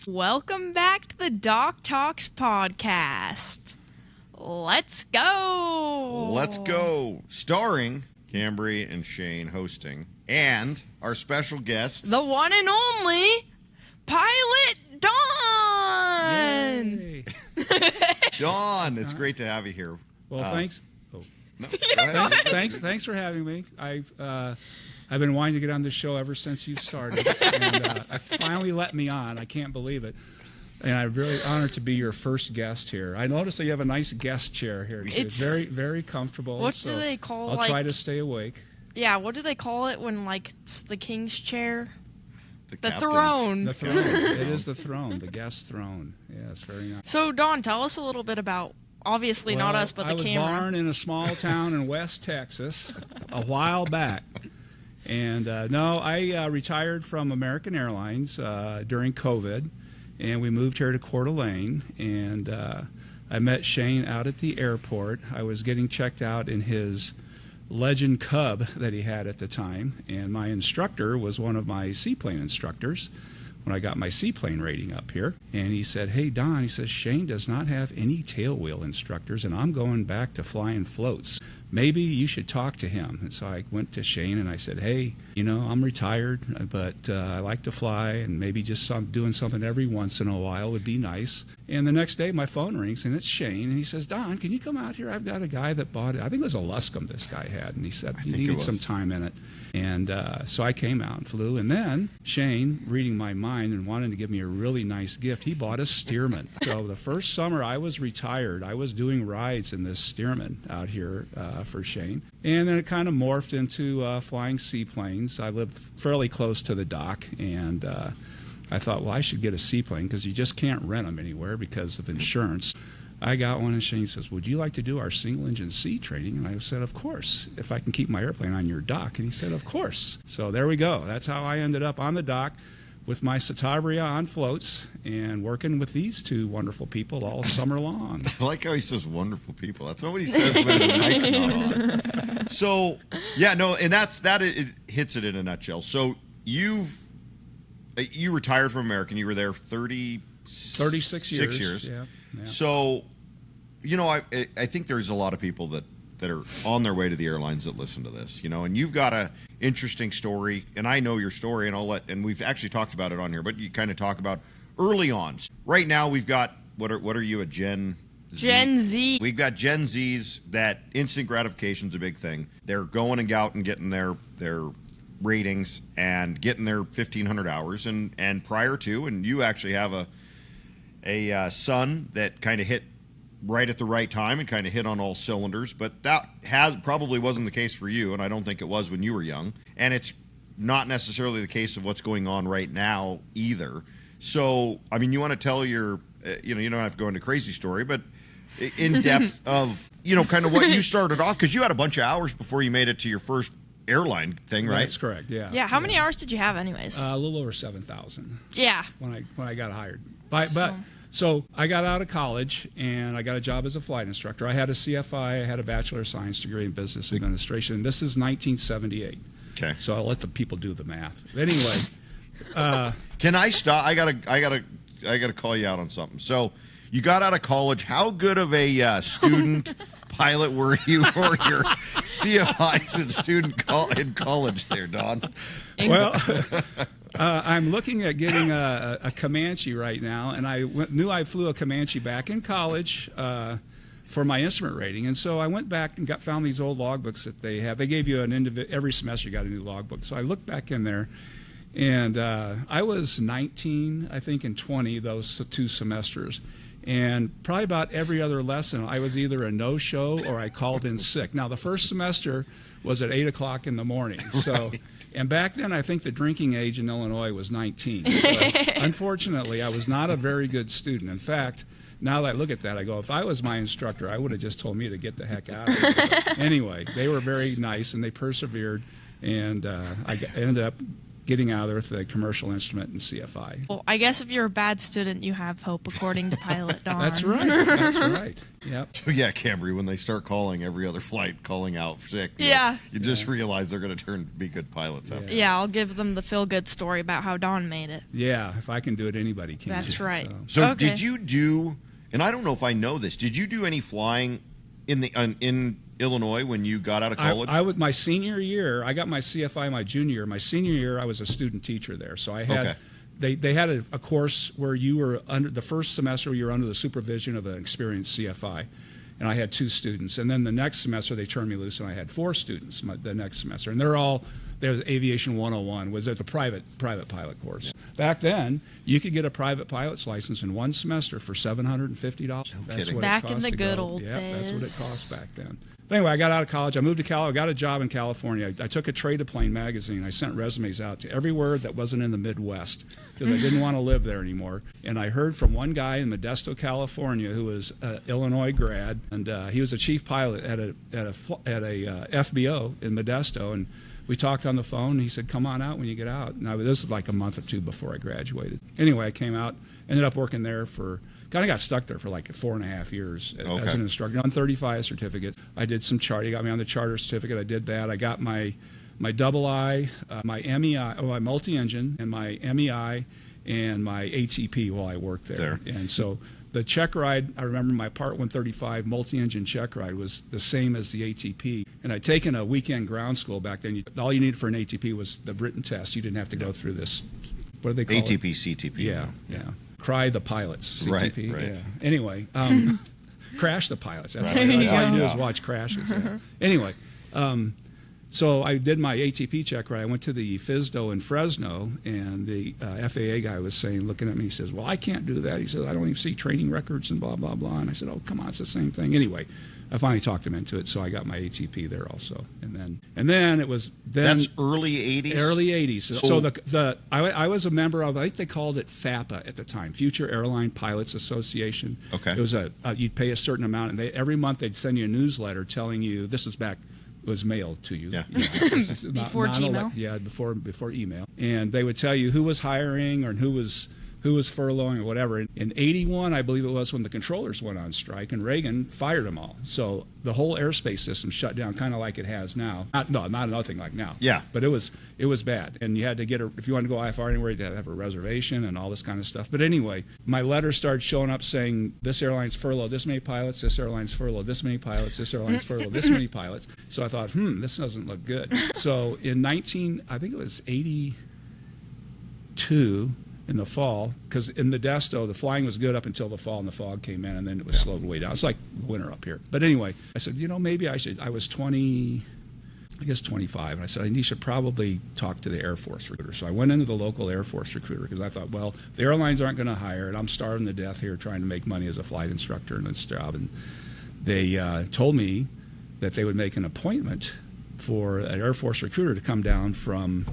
Welcome back to the Doc Talks podcast. Let's go. Let's go. Starring Cambrie and Shane hosting. And our special guest, the one and only Pilot Dawn. Yay. Dawn. It's great to have you here. Well, thanks. Oh. No, go ahead. Thanks for having me. I've been wanting to get on this show ever since you started, and I finally let me on. I can't believe it. And I'm really honored to be your first guest here. I noticed that you have a nice guest chair here, too. It's very, very comfortable. What do they call I'll try to stay awake. Yeah, what do they call it when, like, it's the king's chair? The captain's. throne. The throne. It is the throne, the guest throne. Yeah, it's very nice. So, Dawn, tell us a little bit about, obviously not us, but the camera. I was born in a small town in West Texas a while back. And I retired from American Airlines during COVID, and we moved here to Coeur d'Alene. And I met Shane out at the airport. I was getting checked out in his Legend Cub that he had at the time, and my instructor was one of my seaplane instructors when I got my seaplane rating up here. And he said, "Hey, Don," he says, "Shane does not have any tailwheel instructors, and I'm going back to flying floats. Maybe you should talk to him." And so I went to Shane and I said, "Hey, I'm retired, but I like to fly, and maybe just doing something every once in a while would be nice." And the next day my phone rings and it's Shane, and he says, "Don, can you come out here? I've got a guy that bought it." I think it was a Luscombe this guy had, and he said he needed some time in it. And so I came out and flew, and then Shane, reading my mind and wanting to give me a really nice gift, he bought a Stearman. So the first summer I was retired, I was doing rides in this Stearman out here for Shane. And then it kind of morphed into flying seaplanes. I lived fairly close to the dock, and I thought, well, I should get a seaplane because you just can't rent them anywhere because of insurance. I got one, and Shane says, "Would you like to do our single-engine sea training?" And I said, "Of course, if I can keep my airplane on your dock." And he said, "Of course." So there we go. That's how I ended up on the dock with my Cambrie on floats and working with these two wonderful people all summer long. I like how he says wonderful people. That's not what he says when the mic's not on. So, yeah, no, and it hits it in a nutshell. So you retired from American. You were there 36 years. 6 years. Yeah. So, I think there's a lot of people that are on their way to the airlines that listen to this, and you've got a interesting story, and I know your story, and we've actually talked about it on here, but you kind of talk about early on. Right now we've got, what are you, a Gen Z? Gen Z. We've got Gen Zs that instant gratification is a big thing. They're going out and getting their ratings and getting their 1,500 hours, and prior to, and you actually have a son that kind of hit right at the right time and kind of hit on all cylinders, but that probably wasn't the case for you, and I don't think it was when you were young, and it's not necessarily the case of what's going on right now either. So, I mean, you want to tell your, you don't have to go into crazy story, but in depth of, kind of what you started off, because you had a bunch of hours before you made it to your first airline thing, right? That's correct, yeah. Yeah, how many hours did you have anyways? A little over 7,000. Yeah. When I got hired. So I got out of college, and I got a job as a flight instructor. I had a CFI. I had a Bachelor of Science degree in Business Administration. This is 1978. Okay. So I'll let the people do the math. Anyway. Can I stop? I gotta call you out on something. So you got out of college. How good of a student pilot were you for your CFIs in college there, Don? Well, I'm looking at getting a Comanche right now, and I knew I flew a Comanche back in college for my instrument rating, and so I went back and found these old logbooks that they have. They gave you every semester you got a new logbook. So I looked back in there, and I was 19, I think, and 20 those 2 semesters. And probably about every other lesson, I was either a no-show or I called in sick. Now, the first semester was at 8 o'clock in the morning. So, right. And back then, I think the drinking age in Illinois was 19. So, unfortunately, I was not a very good student. In fact, now that I look at that, I go, if I was my instructor, I would have just told me to get the heck out of here. But anyway, they were very nice, and they persevered. And I ended up getting out there with the commercial instrument and CFI. Well, I guess if you're a bad student, you have hope, according to Pilot Don. That's right. That's right. Yep. So yeah, Cambrie, when they start calling every other flight, calling out sick, Yeah. you just realize they're going to be good pilots after. Yeah, I'll give them the feel-good story about how Don made it. Yeah, if I can do it, anybody can. That's right. So Okay. did you do? And I don't know if I know this. Did you do any flying in Illinois when you got out of college? I was my senior year. I got my CFI my junior year. My senior year, I was a student teacher there, so I had. Okay. They had a course where you were under the first semester. You were under the supervision of an experienced CFI, and I had 2 students. And then the next semester they turned me loose, and I had 4 students the next semester. And there's Aviation 101 was at the private pilot course. Back then, you could get a private pilot's license in 1 semester for $750. That's kidding. what Back it in cost the to good go. old Yeah, that's what it days. cost back then. But anyway, I got out of college. I moved to Cal. I got a job in California. I took a trade plane magazine. I sent resumes out to everywhere that wasn't in the Midwest because I didn't want to live there anymore. And I heard from one guy in Modesto, California, who was an Illinois grad, and he was a chief pilot at a FBO in Modesto. And we talked on the phone. And he said, "Come on out when you get out." And this was like a month or 2 before I graduated. Anyway, I came out, ended up working there for. Kind of got stuck there for like 4.5 years as an instructor on 35 certificates. I did some chart. He got me on the charter certificate. I did that. I got my double I, my MEI, my multi-engine, and my MEI, and my ATP while I worked there. And so the check ride, I remember my Part 135 multi-engine check ride was the same as the ATP. And I'd taken a weekend ground school back then. All you needed for an ATP was the written test. You didn't have to go through this. What do they call it? ATP, CTP. Yeah. Cry the pilots, CTP. Right. Yeah. Anyway, crash the pilots. That's There you all you go. do is watch crashes. Yeah. Anyway, so I did my ATP check ride. I went to the FSDO in Fresno, and the FAA guy was looking at me, he says, "Well, I can't do that." He says, "I don't even see training records and blah, blah, blah." And I said, "Oh, come on, it's the same thing." Anyway, I finally talked him into it, so I got my ATP there also. And then it was That's early 80s? Early 80s. So I was a member of, I think they called it FAPA at the time, Future Airline Pilots Association. Okay. It was you'd pay a certain amount, and every month they'd send you a newsletter telling you, this is back, it was mailed to you. Yeah. Before Gmail? Yeah, before email. And they would tell you who was hiring or who was furloughing or whatever. In 81, I believe it was, when the controllers went on strike, and Reagan fired them all. So the whole airspace system shut down, kind of like it has now. Not nothing like now. Yeah. But it was bad, and you had to if you wanted to go IFR anywhere, you had to have a reservation and all this kind of stuff. But anyway, my letters started showing up saying, this airline's furloughed this many pilots, this airline's furloughed this many pilots, this airline's furloughed this many pilots. So I thought, this doesn't look good. So in I think it was 82, in the fall, because in Modesto, the flying was good up until the fall, and the fog came in, and then it was slowed way down. It's like winter up here. But anyway, I said, maybe I should. I was 25, and I said, you should probably talk to the Air Force recruiter. So I went into the local Air Force recruiter, because I thought, well, the airlines aren't going to hire, and I'm starving to death here trying to make money as a flight instructor in this job. And they told me that they would make an appointment for an Air Force recruiter to come down from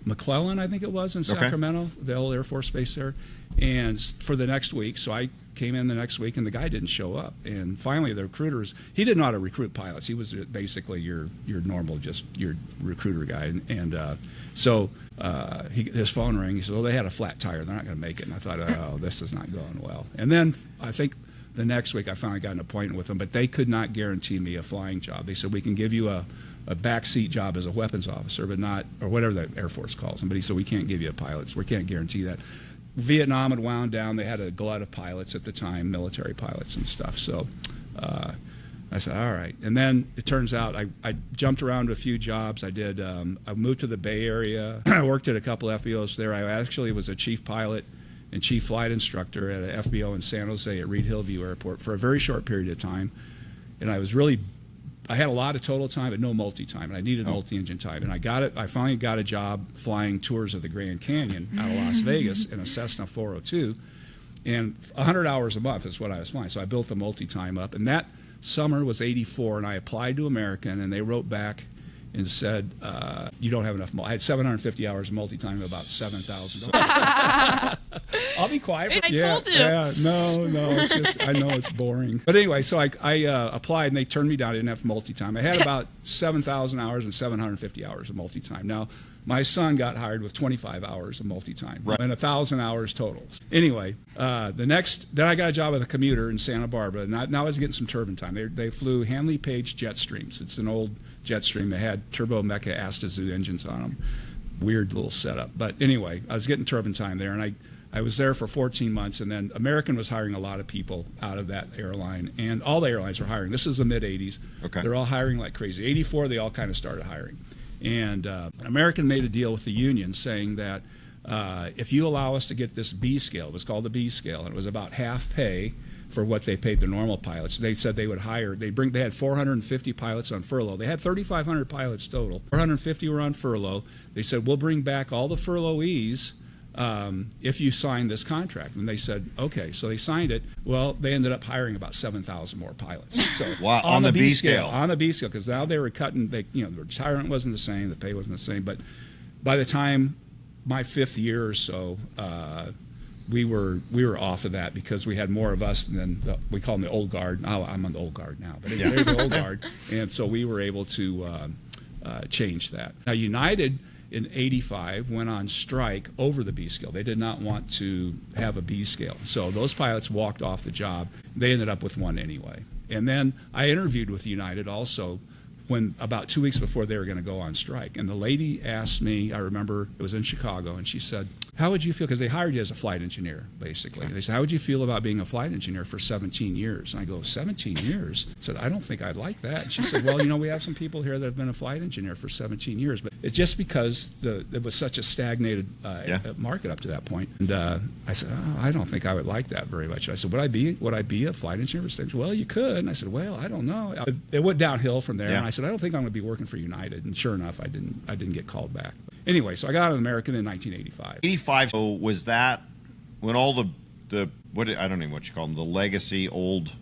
McClellan, I think it was, in Sacramento, the old Air Force Base there, and for the next week. So I came in the next week, and the guy didn't show up. And finally, the recruiters, he didn't know how to recruit pilots. He was basically your normal, just your recruiter guy. So his phone rang. He said, well, they had a flat tire. They're not going to make it. And I thought, oh, this is not going well. And then I think the next week I finally got an appointment with them, but they could not guarantee me a flying job. They said, we can give you a backseat job as a weapons officer, but not, or whatever the Air Force calls them. But he said, we can't give you a pilot. We can't guarantee that. Vietnam had wound down. They had a glut of pilots at the time, military pilots and stuff. So I said, all right. And then it turns out I jumped around to a few jobs. I moved to the Bay Area. I worked at a couple FBOs there. I actually was a chief pilot and chief flight instructor at an FBO in San Jose at Reed Hillview Airport for a very short period of time. And I had a lot of total time, but no multi-time, and I needed multi-engine time. And I finally got a job flying tours of the Grand Canyon out of Las Vegas in a Cessna 402, and 100 hours a month is what I was flying. So I built the multi-time up, and that summer was 84, and I applied to American, and they wrote back and said, you don't have enough. I had 750 hours of multi-time, about $7,000. I'll be quiet. I told you. Yeah, no, it's just, I know it's boring. But anyway, so I applied, and they turned me down. I didn't have multi-time. I had about 7,000 hours and 750 hours of multi-time. Now, my son got hired with 25 hours of multi-time, right, and 1,000 hours total. Anyway, then I got a job at a commuter in Santa Barbara, and now I was getting some turbine time. They flew Hanley Page Jetstreams. It's an old Jetstream. They had turbo mecha Astazoo engines on them. Weird little setup. But anyway, I was getting turbine time there, and I was there for 14 months, and then American was hiring a lot of people out of that airline, and all the airlines were hiring. This is the mid-'80s. Okay. They're all hiring like crazy. 84, they all kind of started hiring. And American made a deal with the union saying that if you allow us to get this B scale, it was called the B scale, and it was about half pay for what they paid the normal pilots. They said they would hire, they had 450 pilots on furlough. They had 3,500 pilots total. 450 were on furlough. They said, we'll bring back all the furloughees if you sign this contract. And they said, okay. So they signed it. Well, they ended up hiring about 7,000 more pilots. So wow, on the B scale. On the B scale, because now they were cutting, the retirement wasn't the same, the pay wasn't the same. But by the time my 5th year or so, we were off of that because we had more of us than we call them the old guard. Oh, I'm on the old guard now, but they're the old guard. And so we were able to change that. Now, United in 85 went on strike over the B scale. They did not want to have a B scale. So those pilots walked off the job. They ended up with one anyway. And then I interviewed with United also when about 2 weeks before they were going to go on strike. And the lady asked me, I remember it was in Chicago, and she said, how would you feel, because they hired you as a flight engineer, basically. They said, how would you feel about being a flight engineer for 17 years? And I go, 17 years? I said, I don't think I'd like that. And she said, well, we have some people here that have been a flight engineer for 17 years. But it's just because it was such a stagnated market up to that point. And I said, oh, I don't think I would like that very much. I said, would I be a flight engineer for 17 years? Well, you could. And I said, well, I don't know. It went downhill from there. And I said, I don't think I'm going to be working for United. And sure enough, I didn't get called back. Anyway, so I got out of American in 1985. 85. So was that when all the what I don't even know what you call them, the legacy old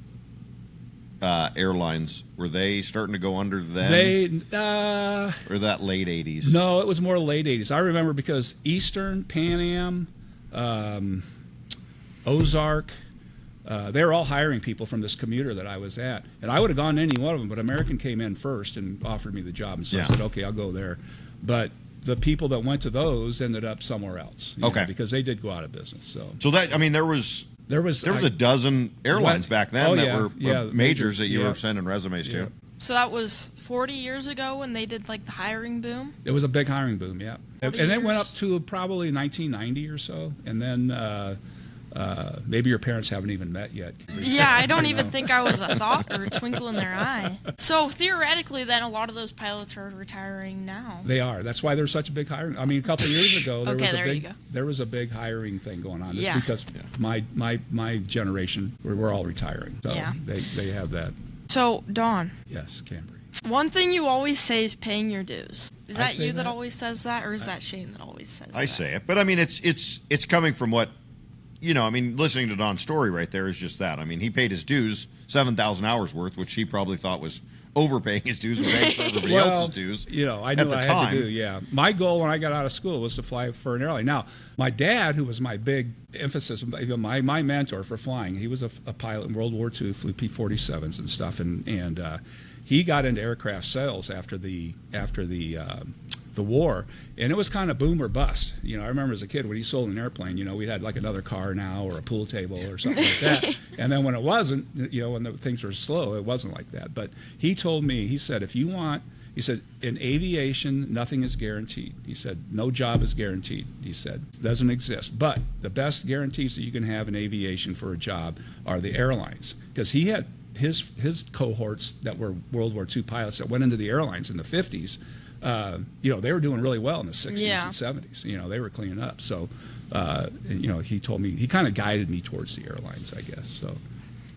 airlines, were they starting to go under then? Or that late 80s? No, it was more late 80s. I remember because Eastern, Pan Am, Ozark, they were all hiring people from this commuter that I was at. And I would have gone to any one of them, but American came in first and offered me the job. And so I said, okay, I'll go there. But the people that went to those ended up somewhere else. Because they did go out of business. So that, there was a dozen airlines back then that were majors that you were sending resumes to. So that was 40 years ago when they did like the hiring boom? It was a big hiring boom, yeah. And it went up to probably 1990 or so. And then maybe your parents haven't even met yet. Yeah, I don't even think I was a thought or a twinkle in their eye. So theoretically, then a lot of those pilots are retiring now. They are. That's why there's such a big hiring. I mean, a couple of years ago, there was a big hiring thing going on. It's because my generation, we're all retiring. So they have that. So, Don. Yes, Cambrie. One thing you always say is paying your dues. Is that you that always says that, or is that Shane that always says that? I say it, but I mean, it's coming from what. Listening to Don's story right there is just that. I mean, he paid his dues, 7,000 hours worth, which he probably thought was overpaying his dues and paying for everybody else's dues. I knew what I had to do, yeah. My goal when I got out of school was to fly for an airline. Now, my dad, who was my big emphasis, my mentor for flying, he was a pilot in World War II, flew P-47s and stuff, and he got into aircraft sales after the war, and it was kind of boom or bust. I remember as a kid when he sold an airplane, we had like another car now or a pool table or something like that. And then when it wasn't, when things were slow, it wasn't like that. But he told me, he said, he said, in aviation, nothing is guaranteed. He said, no job is guaranteed. He said, it doesn't exist. But the best guarantees that you can have in aviation for a job are the airlines. Because he had his cohorts that were World War II pilots that went into the airlines in the 50s. They were doing really well in the 60s and 70s. They were cleaning up. So, he told me, he kind of guided me towards the airlines, I guess. So,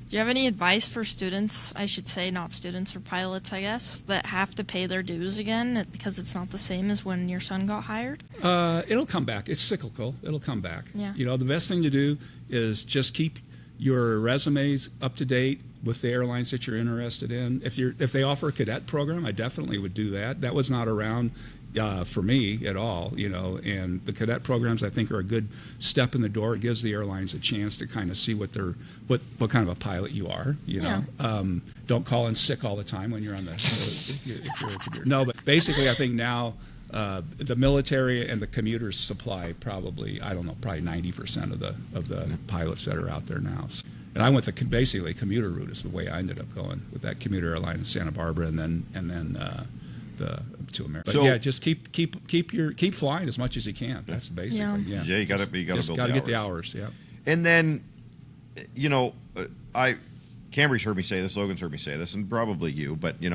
do you have any advice for students, I should say, not students or pilots, I guess, that have to pay their dues again because it's not the same as when your son got hired? It'll come back. It's cyclical. It'll come back. Yeah. The best thing to do is just keep your resume's up to date with the airlines that you're interested in. If they offer a cadet program, I definitely would do that. That was not around for me at all, and the cadet programs I think are a good step in the door. It gives the airlines a chance to kind of see what kind of a pilot you are. Don't call in sick all the time when you're on the if you're a commuter. No, but basically I think now the military and the commuters supply probably 90% of the pilots that are out there now. And I went basically commuter route is the way I ended up going with that commuter airline in Santa Barbara, and then to America. But yeah, just keep flying as much as you can. That's basically yeah. You got to build the hours. Get the hours. Yeah. And then, Cambrie's heard me say this, Logan's heard me say this, and probably you, but it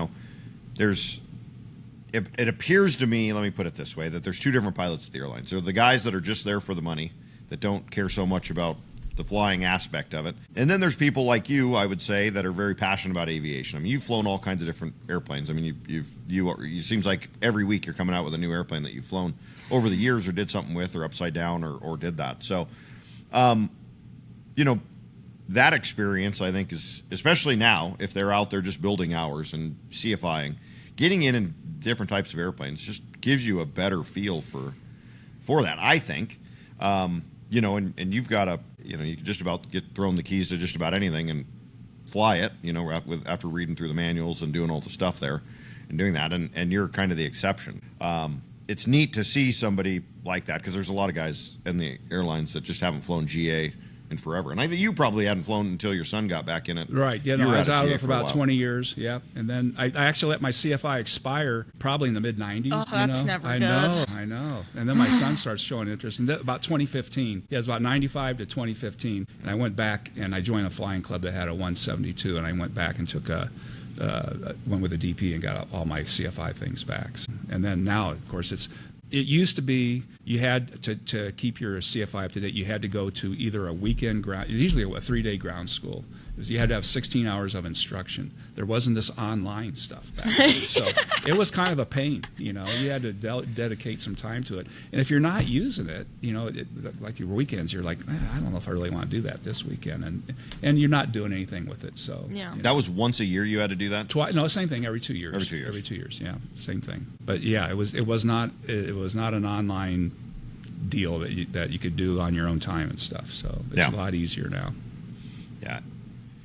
appears to me, let me put it this way, that there's two different pilots at the airlines. There are the guys that are just there for the money, that don't care so much about the flying aspect of it. And then there's people like you, I would say, that are very passionate about aviation. I mean, you've flown all kinds of different airplanes. I mean, it seems like every week you're coming out with a new airplane that you've flown over the years or did something with or upside down or did that. So, that experience, I think, is, especially now, if they're out there just building hours and CFIing, getting in different types of airplanes just gives you a better feel for that, I think. And you've got you can just about get thrown the keys to just about anything and fly it, after reading through the manuals and doing all the stuff there and doing that. And you're kind of the exception. It's neat to see somebody like that because there's a lot of guys in the airlines that just haven't flown GA in forever. And I think you probably hadn't flown until your son got back in it. Right. Yeah, I was out of it for about 20 years. Yeah. And then I actually let my CFI expire probably in the mid-90s. Oh, that's never good. I know. And then my son starts showing interest. And about 2015. Yeah, it was about 95 to 2015. And I went back and I joined a flying club that had a 172. And I went back and took went with a DP and got all my CFI things back. And then now, of course, it used to be you had to keep your CFI up to date. You had to go to either a weekend ground, usually a 3-day ground school. You had to have 16 hours of instruction. There wasn't this online stuff back then. So it was kind of a pain. You had to dedicate some time to it. And if you're not using it, like your weekends, you're like, I don't know if I really want to do that this weekend. And you're not doing anything with it. So yeah. That was once a year you had to do that? No, same thing every 2 years. Every 2 years, yeah, same thing. But yeah, it was not an online deal that you could do on your own time and stuff. So it's a lot easier now. Yeah.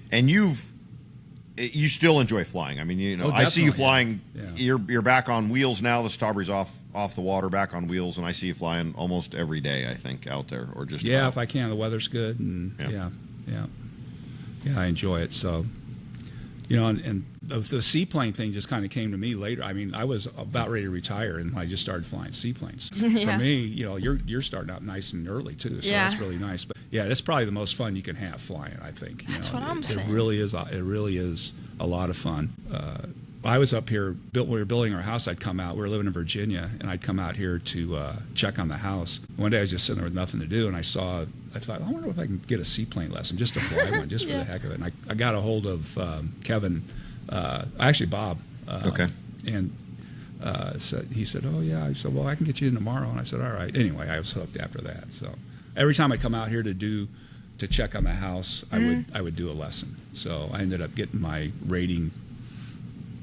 And you still enjoy flying. I mean, I see you flying. Yeah. You're back on wheels now. The Stauber's off the water, back on wheels, and I see you flying almost every day. I think out there, or just about. If I can. The weather's good, and I enjoy it. So, and the seaplane thing just kind of came to me later. I mean, I was about ready to retire, and I just started flying seaplanes. Yeah. For me, you're starting out nice and early too, so that's really nice. But yeah, that's probably the most fun you can have flying. I think that's what I'm saying. It really is. It really is a lot of fun. I was up here when we were building our house. I'd come out. We were living in Virginia, and I'd come out here to check on the house. One day I was just sitting there with nothing to do, and I thought, I wonder if I can get a seaplane lesson just to fly one, just for the heck of it. And I got a hold of Kevin, actually Bob. Okay. And he said, oh yeah. I said, well, I can get you in tomorrow. And I said, all right. Anyway, I was hooked after that. So every time I come out here to check on the house, I would do a lesson. So I ended up getting my rating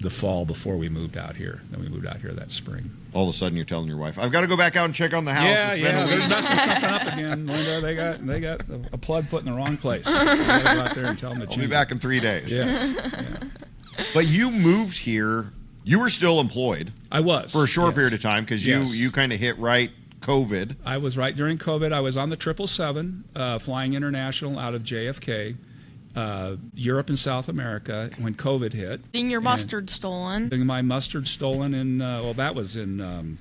the fall before we moved out here. Then we moved out here that spring. All of a sudden, you're telling your wife, "I've got to go back out and check on the house." Yeah, they're messing something up again. Linda, they got a plug put in the wrong place. I got to go out there and tell them to change. I'll be back in 3 days. Yes. Yeah. But you moved here. You were still employed. I was for a short period of time because you kind of hit COVID. I was right during COVID. I was on the 777 flying international out of JFK. Europe and South America when COVID hit. Getting your mustard stolen. Getting my mustard stolen in, that was in,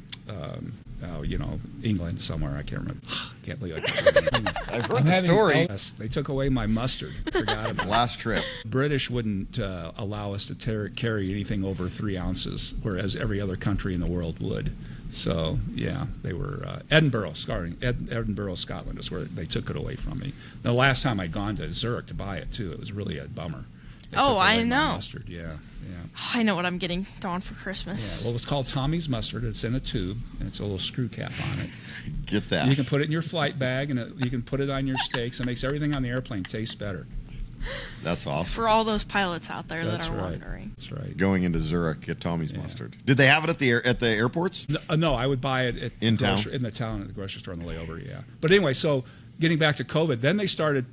England somewhere. I can't remember. Can't believe I can't remember. I've heard the story. They took away my mustard. Forgot about it. Last trip. British wouldn't allow us to carry anything over 3 ounces, whereas every other country in the world would. So, yeah, they were Edinburgh, Scotland is where they took it away from me. The last time I'd gone to Zurich to buy it, too, it was really a bummer. I know. Mustard, yeah. I know what I'm getting Dawn for Christmas. Yeah, well, it's called Tommy's mustard. It's in a tube, and it's a little screw cap on it. Get that. You can put it in your flight bag, and you can put it on your steaks. It makes everything on the airplane taste better. That's awesome. For all those pilots out there That's that are right. wondering. That's right. Going into Zurich, get Tommy's mustard. Did they have it at the airports? No, I would buy it In town? in the town at the grocery store on the layover. Yeah. But anyway, so getting back to COVID, then they started.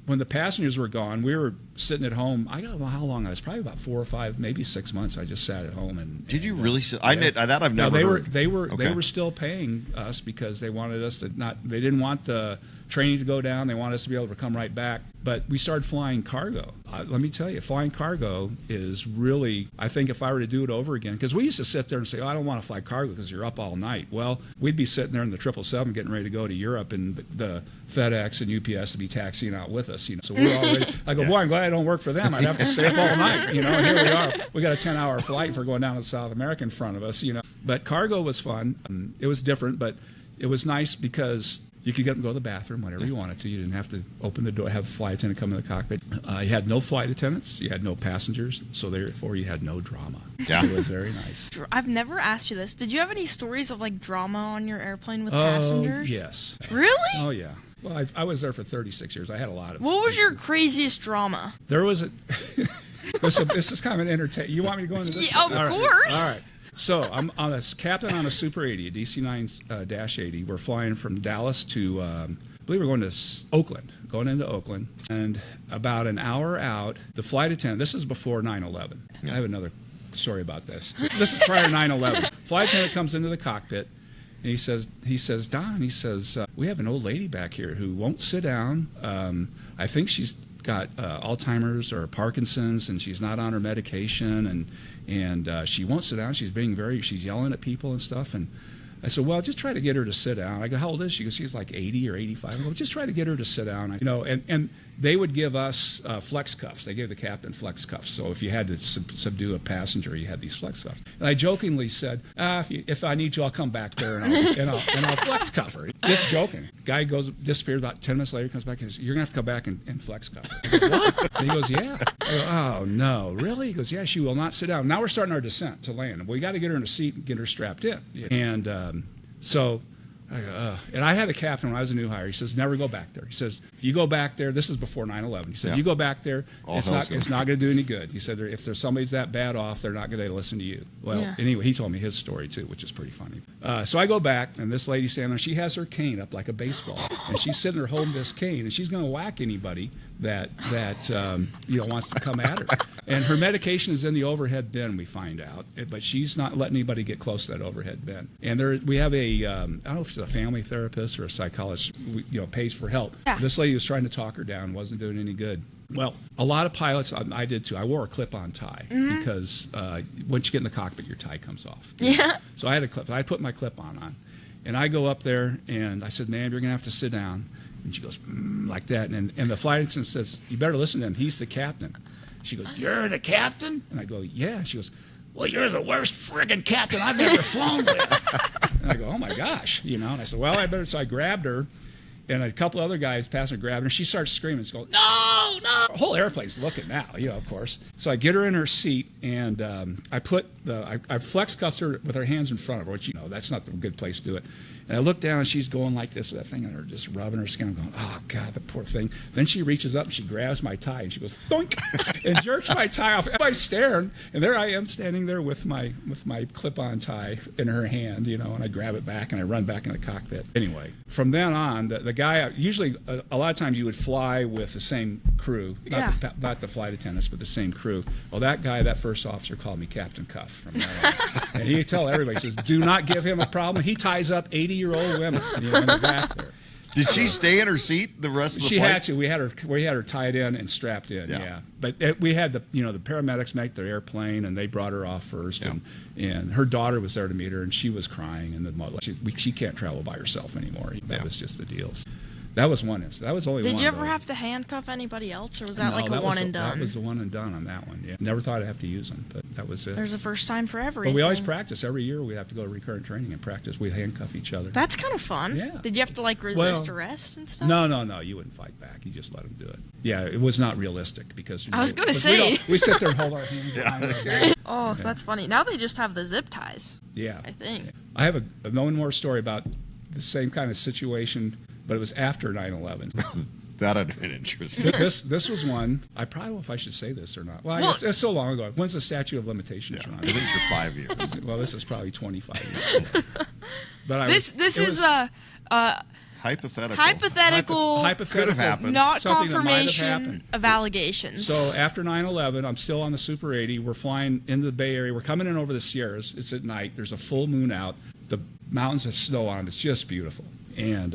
When the passengers were gone, we were sitting at home. I don't know how long. I was probably about 4 or 5, maybe 6 months. I just sat at home and. Did you really? That I've never. They heard. they were still paying us because they wanted us to not. They didn't want the training to go down. They wanted us to be able to come right back. But we started flying cargo. Let me tell you, flying cargo is really. I think if I were to do it over again, because we used to sit there and say, "Oh, I don't want to fly cargo because you're up all night." Well, we'd be sitting there in the 777 getting ready to go to Europe, and the FedEx and UPS to be taxiing out with us. So we're already. I go, boy, I'm glad I don't work for them. I'd have to stay up all night. And here we are. We got a 10-hour flight for going down to South America in front of us. But cargo was fun. It was different, but it was nice because you could get up and go to the bathroom whenever you wanted to. You didn't have to open the door, have a flight attendant come in the cockpit. You had no flight attendants. You had no passengers. So therefore, you had no drama. Yeah. It was very nice. I've never asked you this. Did you have any stories of like drama on your airplane with passengers? Yes. Really? Oh, yeah. Well, I was there for 36 years. I had a lot of. What was your craziest drama? There was a. This is kind of an entertaining. You want me to go into this? Yeah, of course. All right. So I'm a captain on a Super 80, a DC-9-80. We're flying from Dallas to, I believe we're going to Oakland, going into Oakland. And about an hour out, the flight attendant, this is before 9/11. I have another story about this. This is prior to 9/11. Flight attendant comes into the cockpit. And he says, Don, we have an old lady back here who won't sit down. I think she's got Alzheimer's or Parkinson's, and she's not on her medication, and she won't sit down. She's yelling at people and stuff. And I said, well, just try to get her to sit down. I go, how old is she? She goes, she's like 80 or 85. I go, just try to get her to sit down. And they would give us flex cuffs. They gave the captain flex cuffs. So if you had to subdue a passenger, you had these flex cuffs. And I jokingly said, if I need you, I'll come back there and I'll flex cuff her. Just joking. Guy disappears about 10 minutes later, comes back and says, you're going to have to come back and flex cuff her. I go, what? And he goes, yeah. I go, oh, no, really? He goes, yeah, she will not sit down. Now we're starting our descent to land. We got to get her in a seat and get her strapped in. And so I go, and I had a captain when I was a new hire. He says, never go back there. He says, if you go back there, this is before 9/11. He said, if you go back there, it's not going to do any good. He said, if there's somebody's that bad off, they're not going to listen to you. Well, anyway, he told me his story too, which is pretty funny. So I go back, and this lady's standing there. She has her cane up like a baseball, and she's sitting there holding this cane, and she's going to whack anybody that wants to come at her. And her medication is in the overhead bin, we find out, but she's not letting anybody get close to that overhead bin. And we have I don't know if she's a family therapist or a psychologist, pays for help. Yeah. This lady was trying to talk her down, wasn't doing any good. Well, a lot of pilots, I did too. I wore a clip-on tie because once you get in the cockpit, your tie comes off. Yeah. So I had a clip. I put my clip-on, and I go up there and I said, "Ma'am, you're going to have to sit down." And she goes like that, and the flight attendant says, "You better listen to him. He's the captain." She goes, "You're the captain?" And I go, "Yeah." She goes, "Well, you're the worst friggin' captain I've ever flown with." And I go, "Oh my gosh," And I said, "Well, I better." So I grabbed her, and a couple other guys passing her grabbed her. And she starts screaming. She's going, "No, no!" The whole airplane's looking now, of course. So I get her in her seat, and I flex cuffed her with her hands in front of her, which that's not the good place to do it. And I look down, and she's going like this with that thing on her, just rubbing her skin. I'm going, oh, God, the poor thing. Then she reaches up, and she grabs my tie, and she goes, doink, and jerks my tie off. Everybody's staring, and there I am standing there with my clip-on tie in her hand, and I grab it back, and I run back in the cockpit. Anyway, from then on, the guy, usually a lot of times you would fly with the same crew, not the flight attendants, but the same crew. Well, that first officer called me Captain Cuff from now on. And he'd tell everybody, he says, do not give him a problem. He ties up 80-year-old women in the back there. Did she stay in her seat the rest of the flight? She had to. We had her tied in and strapped in. Yeah. But we had the paramedics make their airplane, and they brought her off first. Yeah. And her daughter was there to meet her, and she was crying. And she can't travel by herself anymore. That was just the deal. That was one instance. That was only one. Did you ever have to handcuff anybody else, or was that a one and done? That was the one and done on that one. Yeah. Never thought I'd have to use them, but that was it. There's a first time for everything. But we always practice. Every year we'd have to go to recurrent training and practice. We'd handcuff each other. That's kind of fun. Yeah. Did you have to resist arrest and stuff? No. You wouldn't fight back. You just let them do it. Yeah, it was not realistic because I was going to say we sit there and hold our hands behind our back. Oh, that's funny. Now they just have the zip ties. Yeah. I think. I have one more story about the same kind of situation, but it was after 9/11. That'd have been interesting. This was one. I probably don't know if I should say this or not. Well, I guess it's so long ago. When's the statute of limitations Yeah, run? I think for 5 years. Well, this is probably 25 years. But This is a Hypothetical. hypothetical. Could have happened. not Something that might have confirmation happened. of allegations. So after 9/11, I'm still on the Super 80. We're flying into the Bay Area. We're coming in over the Sierras. It's at night. There's a full moon out. The mountains have snow on them. It's just beautiful. And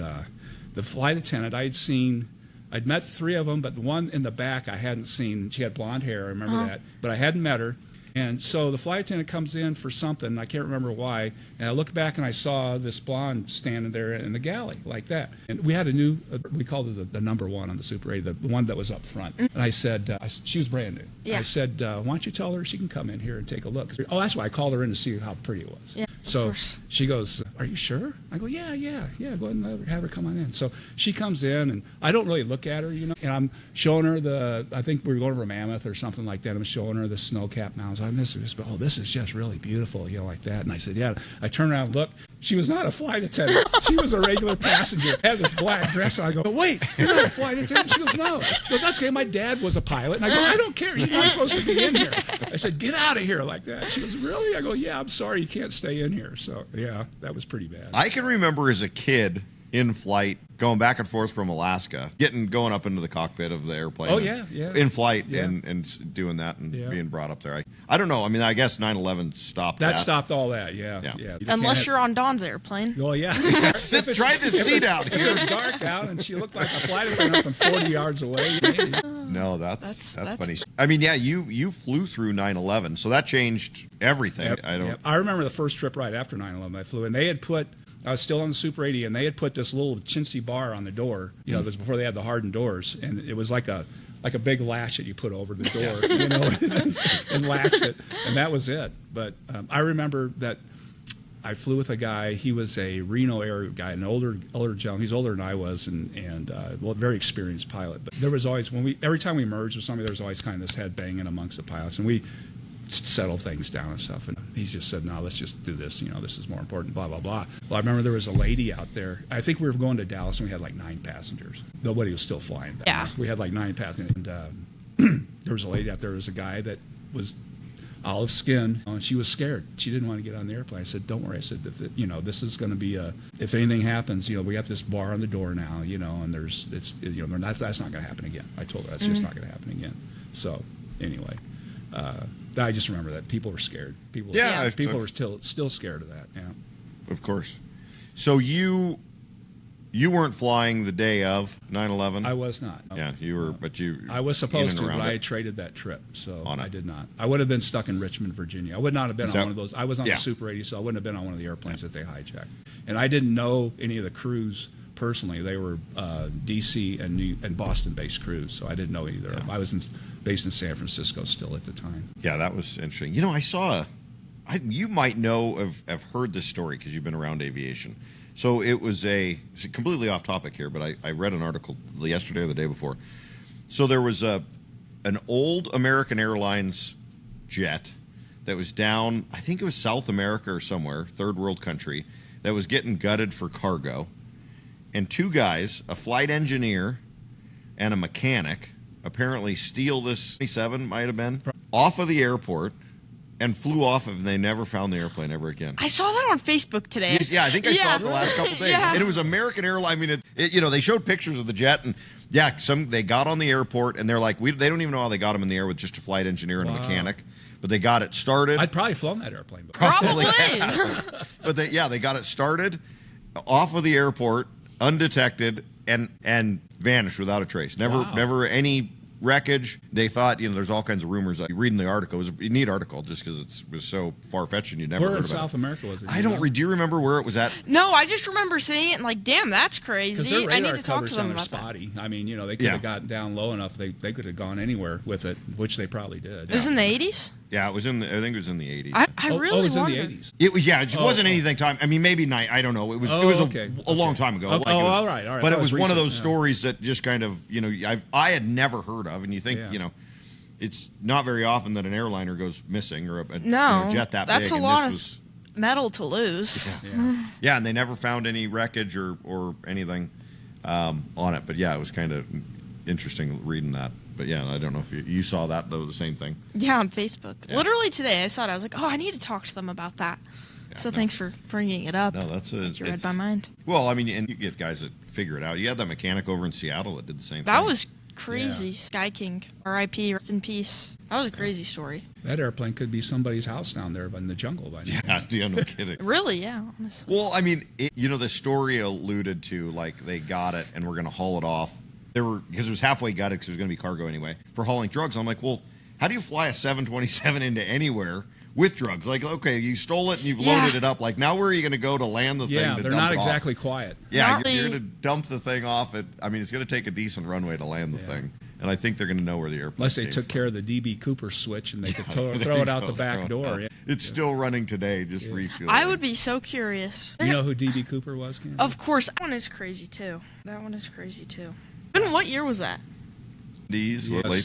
the flight attendant, I'd met 3 of them, but the one in the back I hadn't seen. She had blonde hair. I remember that. But I hadn't met her. And so the flight attendant comes in for something. I can't remember why. And I looked back and I saw this blonde standing there in the galley like that. And we had a new, we called it the number 1 on the Super 80, the one that was up front. And I said, she was brand new. Yeah. I said, why don't you tell her she can come in here and take a look? Oh, that's why I called her in to see how pretty it was. Yeah, So of course. she goes, are you sure? I go, yeah, go ahead and have her come on in. So she comes in, and I don't really look at her, and I'm showing her I think we were going over Mammoth or something like that. I'm showing her the snow-capped mountains. This is just really beautiful, like that. And I said, yeah. I turned around and looked. She was not a flight attendant. She was a regular passenger. Had this black dress on. I go, but wait, you're not a flight attendant? She goes, no. She goes, that's okay. My dad was a pilot. And I go, I don't care. You're not supposed to be in here. I said, get out of here like that. She goes, really? I go, yeah, I'm sorry. You can't stay in here. So, yeah, that was pretty bad. I can remember as a kid in flight going back and forth from Alaska, going up into the cockpit of the airplane. Oh, yeah. In flight Yeah. and doing that and Yeah. being brought up there. I don't know. I mean, I guess 9/11 stopped that. That stopped all that, yeah. Yeah. Unless you're on Don's airplane. Well, yeah. Try this seat out If here. it was dark out and she looked like a flight attendant from 40 yards away. Maybe. No, that's That's- funny. I mean, yeah, you flew through 9/11, so that changed everything. Yep, I don't. yep. I remember the first trip right after 9/11 I flew, and they had put, I was still on the Super 80, and they had put this little chintzy bar on the door. It was before they had the hardened doors, and it was like a big latch that you put over the door, and latched it, and that was it. But I remember that I flew with a guy. He was a Reno area guy, an older gentleman. He's older than I was, and well, very experienced pilot. But there was always every time we merged with somebody, there was always kind of this head banging amongst the pilots, and we settle things down and stuff. And he just said, no, let's just do this. This is more important, blah, blah, blah. Well, I remember there was a lady out there. I think we were going to Dallas, and we had like 9 passengers. Nobody was still flying. Yeah. We had like 9 passengers. And there was a lady out there. There was a guy that was olive skin, and she was scared. She didn't want to get on the airplane. I said, don't worry. I said, this is going to be if anything happens, we got this bar on the door now, and that's not going to happen again. I told her that's just not going to happen again. So anyway, I just remember that people were scared. People were still scared of that. Yeah, Of course. So you weren't flying the day of 9/11? I was not. No. Yeah, you were, but you. I was supposed to, but I it. traded that trip, so On it. I did not. I would have been stuck in Richmond, Virginia. I would not have been on one of those. I was on Yeah. the Super 80, so I wouldn't have been on one of the airplanes that they hijacked. And I didn't know any of the crews personally. They were D.C. and Boston-based crews, so I didn't know either. Yeah. I was based in San Francisco still at the time. Yeah, that was interesting. I saw. You might have heard this story because you've been around aviation. So it's completely off topic here, but I read an article yesterday or the day before. So there was an old American Airlines jet that was down, I think it was South America or somewhere, third world country, that was getting gutted for cargo. And 2 guys, a flight engineer and a mechanic, apparently steal this 27 might have been, off of the airport and flew off and they never found the airplane ever again. I saw that on Facebook today. Yeah, I think I saw it the last couple days. Yeah. And it was American Airlines. I mean, they showed pictures of the jet, and yeah, they got on the airport, and they're like, they don't even know how they got them in the air with just a flight engineer and a mechanic, but they got it started. I'd probably flown that airplane before. Probably. But they got it started off of the airport, undetected, and vanished without a trace. Never any wreckage. They thought, there's all kinds of rumors. Reading the article, it was a neat article just because it was so far-fetched and you'd never Where heard in about South it. America was it? I don't read. Do you remember where it was at? No, I just remember seeing it and like, damn, that's Because crazy. their I radar need to talk to coverage them on their about that. spotty. I mean, they could have gotten down low enough. They could have gone anywhere with it, which they probably did. It was in the 80s? Yeah, it was I think it was in the 80s. I really it was wondered. in the 80s. It was, it wasn't oh. anything time. I mean, maybe night. I don't know. It was okay. a long time ago. Oh, Like it was, all right. But That it was was one of recent, those yeah. stories that just kind of, I had never heard of, and you think, Yeah. it's not very often that an airliner goes missing or a No, jet that that's big. a and lot this of metal to lose. Yeah. Yeah, and they never found any wreckage or anything on it. But yeah, it was kind of interesting reading that. But yeah, I don't know if you saw that though. The same thing. Yeah, on Facebook. Yeah. Literally today, I saw it. I was like, oh, I need to talk to them about that. Yeah, So no. thanks for bringing it up. No, that's I think you read it's- my mind. Well, I mean, and you get guys that figure it out. You had that mechanic over in Seattle that did the same thing. That was crazy. Sky King, R.I.P. Rest in peace. That was a crazy story. That airplane could be somebody's house down there in the jungle by now. Yeah, no kidding. Really? Yeah. Honestly. Well, I mean, the story alluded to like they got it and we're going to haul it off. Because it was halfway gutted because it was going to be cargo anyway for hauling drugs. I'm like, well, how do you fly a 727 into anywhere with drugs? Like, okay, you stole it and you've loaded it up. Like, now where are you going to go to land the thing? Yeah, to they're dump not it off? exactly quiet. Yeah, Not you're really. going to dump the thing off. I mean, it's going to take a decent runway to land the thing. And I think they're going to know where the airplane Unless they came took from. care of the DB Cooper switch and they could There throw you it out go, the back throw it door. out. Yeah. It's still running today, just refueling. I would be so curious. You know who DB Cooper was, Cam? Of course, that one is crazy too. That one is crazy too. And what year was that? These were Yes, late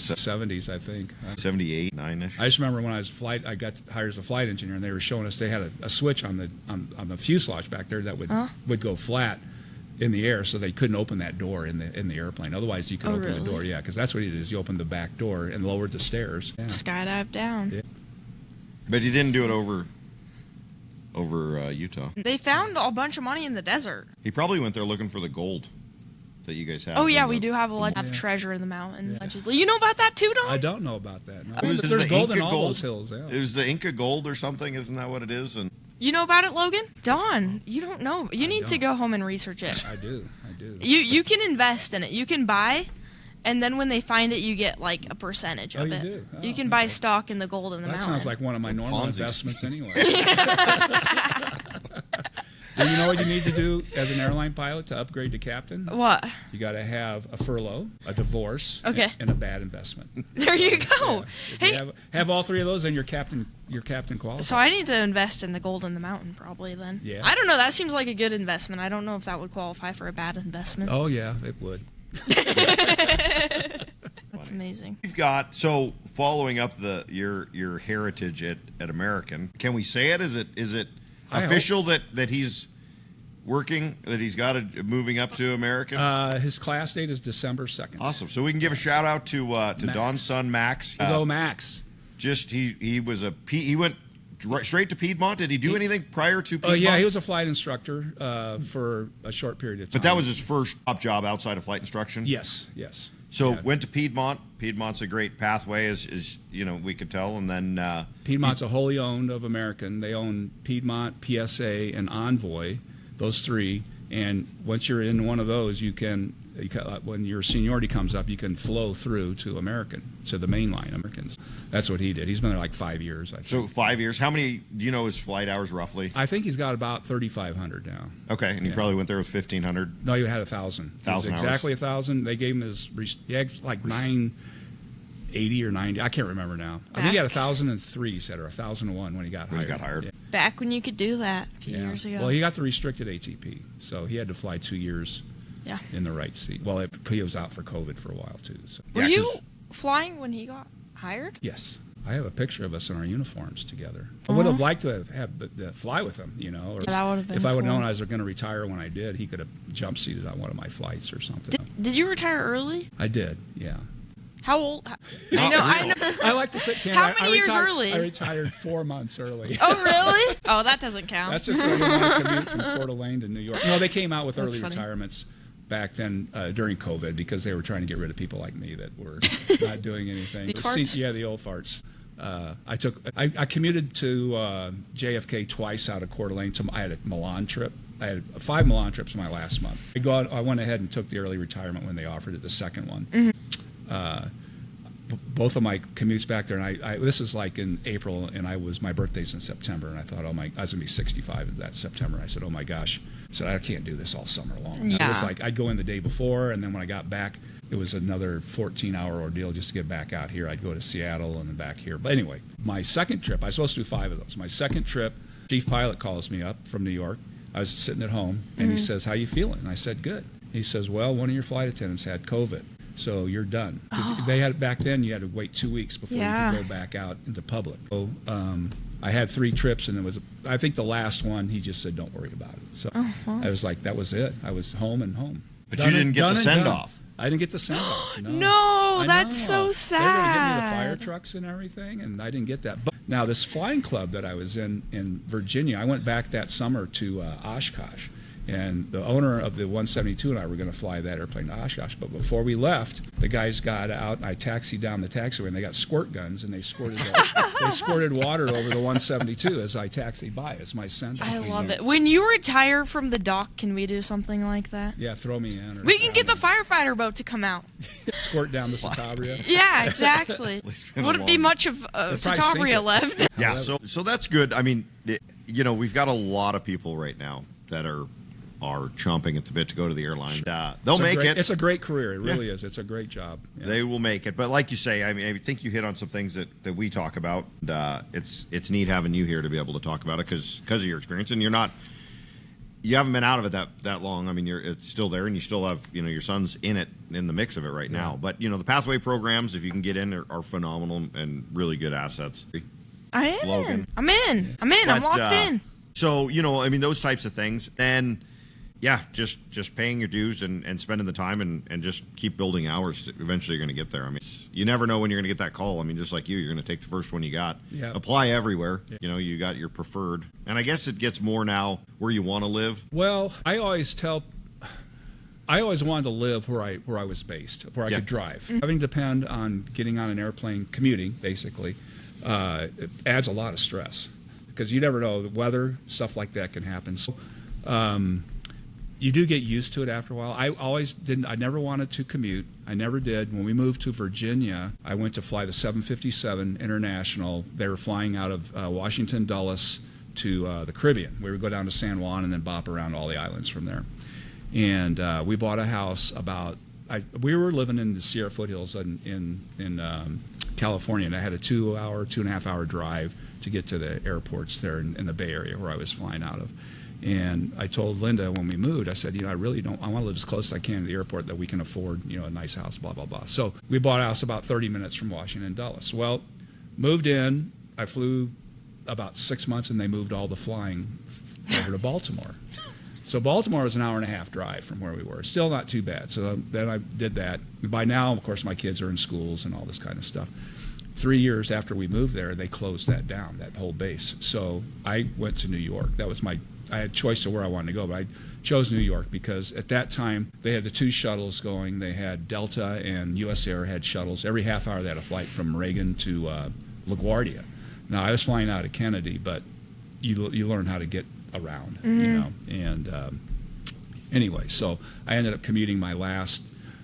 70s, I think. 78, 9-ish. I just remember when I got hired as a flight engineer, and they were showing us they had a switch on the fuselage back there that would go flat in the air, so they couldn't open that door in the airplane. Otherwise, you could open the door. Yeah, because that's what he did. Is you opened the back door and lowered the stairs. Yeah. Skydive down. Yeah. But he didn't do it over Utah. They found a bunch of money in the desert. He probably went there looking for the gold that you guys have. Oh yeah, in we the- do have a lot of treasure in the mountains. You know about that too, Don? I don't know about that. No. It was There's the gold in Inca all gold. those hills. Yeah. It was the Inca gold or something, isn't that what it is? And You know about it, Logan? Don, you don't know. You need to don't. go home and research it. I do. You can invest in it. You can buy, and then when they find it, you get like a percentage of you it. do? Oh, You can buy okay. stock in the gold in the That mountain. sounds like one of my normal Ponzi investments anyway. Do you know what you need to do as an airline pilot to upgrade to captain? What? You got to have a furlough, a divorce, Okay. and a bad investment. There you go. Yeah. If Hey, you have all three of those, then you're captain qualified. so I need to invest in the gold in the mountain probably then. Yeah. I don't know. That seems like a good investment. I don't know if that would qualify for a bad investment. Oh yeah, it would. That's amazing. you've got following up your heritage at American. Can we say it? Is it I official that he's working, that he's got moving up to American? His class date is December 2nd. Awesome. So we can give a shout out to Don's son Max. Go Max. Just he was he went straight to Piedmont. Did he do anything prior to Piedmont? Oh yeah, he was a flight instructor for a short period of time. But that was his first top job outside of flight instruction. yes. So Yeah. went to Piedmont. Piedmont's a great pathway, as we could tell, and then Piedmont's a wholly owned of American. They own Piedmont, PSA, and Envoy, those three. And once you're in one of those, when your seniority comes up, you can flow through to American, to the mainline Americans. That's what he did. He's been there like 5 years, I think. so 5 years. How many do you know his flight hours roughly? I think he's got about 3,500 now. Okay, and he probably went there with 1,500. No, he had 1,000. 1,000 hours. Exactly 1,000. They gave him he had like 980 or 90. I can't remember now. I think he had 1,003, he said, or 1,001 when he got hired. When he got hired. Yeah. Back when you could do that a few years ago. Well, he got the restricted ATP, so he had to fly 2 years Yeah. in the right seat. Well, he was out for COVID for a while, too. So. Were Yeah, you 'cause- flying when he got hired? Yes. I have a picture of us in our uniforms together. I would have liked to have fly with him, Or Yeah, that would have been if I would have cool. known I was going to retire when I did, he could have jump seated on one of my flights or something. Did you retire early? I did, yeah. How old? Not I real. know. I like to sit. Cam, How I many years retired, early? I retired 4 months early. Oh, really? Oh, that doesn't count. That's just I didn't want to commute from Coeur d'Alene to New York. No, they came out with That's early funny. retirements back then during COVID because they were trying to get rid of people like me that were not doing anything. The farts? Yeah, the old farts. I commuted to JFK twice out of Coeur d'Alene. I had a Milan trip. I had 5 Milan trips my last month. I went ahead and took the early retirement when they offered it, the second one. Mm-hmm. Both of my commutes back there, and this is like in April, and my birthday's in September, and I thought, I was gonna be 65 that September. And I said, oh my gosh, I said I can't do this all summer long. It was like I'd go in the day before, and then when I got back, it was another 14-hour ordeal just to get back out here. I'd go to Seattle and then back here. But anyway, my second trip, I was supposed to do 5 of those. My second trip, chief pilot calls me up from New York. I was sitting at home, and he says, how you feeling? And I said, good. He says, well, one of your flight attendants had COVID. So you're done. 'Cause they had back then. You had to wait 2 weeks before you could go back out into public. So I had 3 trips, and I think the last one he just said, "Don't worry about it." So I was like, that was it. I was home and home. But Done you didn't get the and send done. off. I didn't get the send off. No, No, I that's know. so They were going to give me the sad. fire trucks and everything, and I didn't get that. But now this flying club that I was in Virginia, I went back that summer to Oshkosh. And the owner of the 172 and I were going to fly that airplane to Oshkosh. But before we left, the guys got out, and I taxied down the taxiway, and they got squirt guns, and they squirted water over the 172 as I taxied by. It's my sense. I love it. When you retire from the dock, can we do something like that? Yeah, throw me in. Or We can get the firefighter boat to come out. squirt down the Cambrie. Yeah, exactly. It's been a Wouldn't be long- much of probably Cambrie sink it. left. Yeah, so that's good. I mean, we've got a lot of people right now that are chomping at the bit to go to the airline. They'll make it. It's a great career. It really is. It's a great job. Yeah. They will make it. But like you say, I mean, I think you hit on some things that we talk about. It's neat having you here to be able to talk about it because of your experience, and you haven't been out of it that long. I mean, it's still there, and you still have your son's in the mix of it right now. But the pathway programs, if you can get in, are phenomenal and really good assets. I am Logan. in. I'm in. I'm But, locked in. So I mean, those types of things, and yeah, just paying your dues and spending the time and just keep building hours. Eventually, you're going to get there. I mean, you never know when you're going to get that call. I mean, just like you're going to take the first one you got. Yeah. Apply everywhere. Yeah. You got your preferred, and I guess it gets more now where you want to live. Well, I always wanted to live where I was based, where I could drive. Having to depend on getting on an airplane, commuting, basically, it adds a lot of stress because you never know the weather, stuff like that can happen. So, you do get used to it after a while. I never wanted to commute. I never did. When we moved to Virginia, I went to fly the 757 International. They were flying out of Washington Dulles to the Caribbean. We would go down to San Juan and then bop around all the islands from there. And we bought a house we were living in the Sierra foothills in California, and I had a 2.5 hour drive to get to the airports there in the Bay Area where I was flying out of. And I told Linda when we moved, I said, I really don't, I want to live as close as I can to the airport that we can afford, a nice house, blah, blah, blah. So we bought a house about 30 minutes from Washington Dulles. Well, moved in, I flew about 6 months, and they moved all the flying over to Baltimore. So Baltimore was an 1.5 hour drive from where we were. Still not too bad. So then I did that. By now, of course, my kids are in schools and all this kind of stuff. 3 years after we moved there, they closed that down, that whole base. So I went to New York. I had choice to where I wanted to go, but I chose New York because at that time they had the 2 shuttles going. They had Delta and US Air had shuttles. Every half hour they had a flight from Reagan to LaGuardia. Now I was flying out of Kennedy, but you learn how to get around, And anyway, so I ended up commuting my last,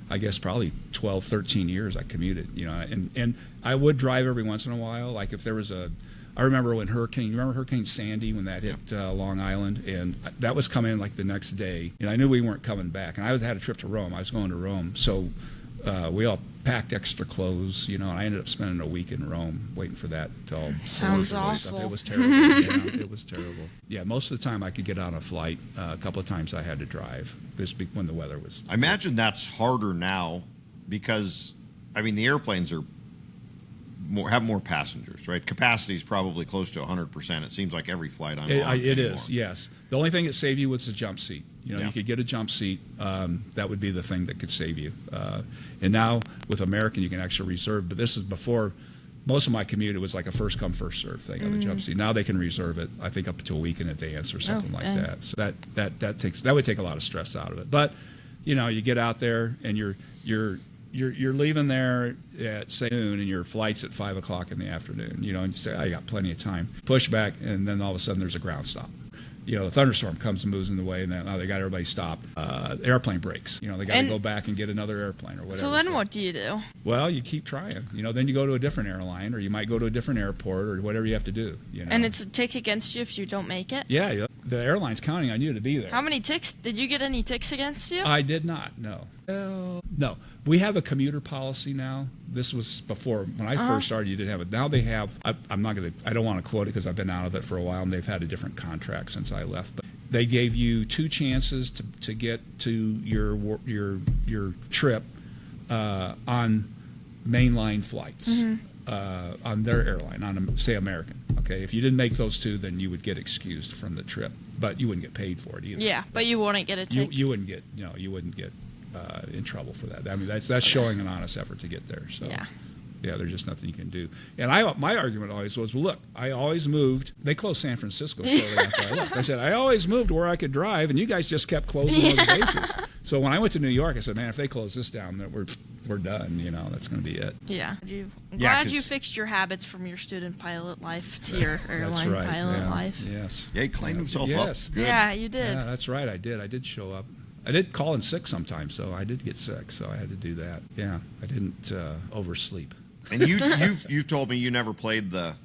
I guess probably 12, 13 years I commuted, and I would drive every once in a while. Like if there was I remember when Hurricane Sandy, when that hit Long Island, and that was coming like the next day, and I knew we weren't coming back. And I had a trip to Rome. I was going to Rome, so we all packed extra clothes, and I ended up spending a week in Rome waiting for that to all. Sounds stuff. awful. It was terrible. It was terrible. Yeah, most of the time I could get on a flight. A couple of times I had to drive, just when the weather was. I imagine that's harder now because, I mean, the airplanes have more passengers, right? Capacity is probably close to 100%. It seems like every flight I'm on. It is, yes. The only thing that saved you was the jump seat. You could get a jump seat. That would be the thing that could save you. And now with American, you can actually reserve. But this is before. Most of my commute, it was like a first come first serve thing on the jump seat. Now they can reserve it, I think, up to a week in advance or something like that. So that would take a lot of stress out of it. But you get out there and you're leaving there at say noon, and your flight's at 5 o'clock in the afternoon. And you say, I got plenty of time. Push back, and then all of a sudden there's a ground stop. The thunderstorm comes and moves in the way, and now they got everybody stopped. Airplane breaks. They got to go back and get another airplane or whatever. So then what do you do? Well, you keep trying. Then you go to a different airline, or you might go to a different airport, or whatever you have to do. And it's a tick against you if you don't make it? Yeah, the airline's counting on you to be there. How many ticks? Did you get any ticks against you? I did not, no. No. We have a commuter policy now. This was before, when I first started, you didn't have it. Now they have, I don't want to quote it because I've been out of it for a while, and they've had a different contract since I left. But they gave you 2 chances to get to your trip on mainline flights. On their airline, on say American. Okay, if you didn't make those 2, then you would get excused from the trip, but you wouldn't get paid for it either. Yeah, but you wouldn't get a tick. You wouldn't get in trouble for that. I mean, that's showing an honest effort to get there. So. Yeah. Yeah, there's just nothing you can do. And my argument always was, well, look, I always moved. They closed San Francisco shortly after I left. I said, I always moved where I could drive, and you guys just kept closing those bases. So when I went to New York, I said, man, if they close this down, then we're done. That's going to be it. Yeah. I'm glad you fixed your habits from your student pilot life to your airline pilot life. Yes. Yeah, he cleaned himself up. Good. Yeah, you did. Yeah, that's right. I did. I did show up. I did call in sick sometimes, so I did get sick, so I had to do that. Yeah, I didn't oversleep. And you've told me you never played the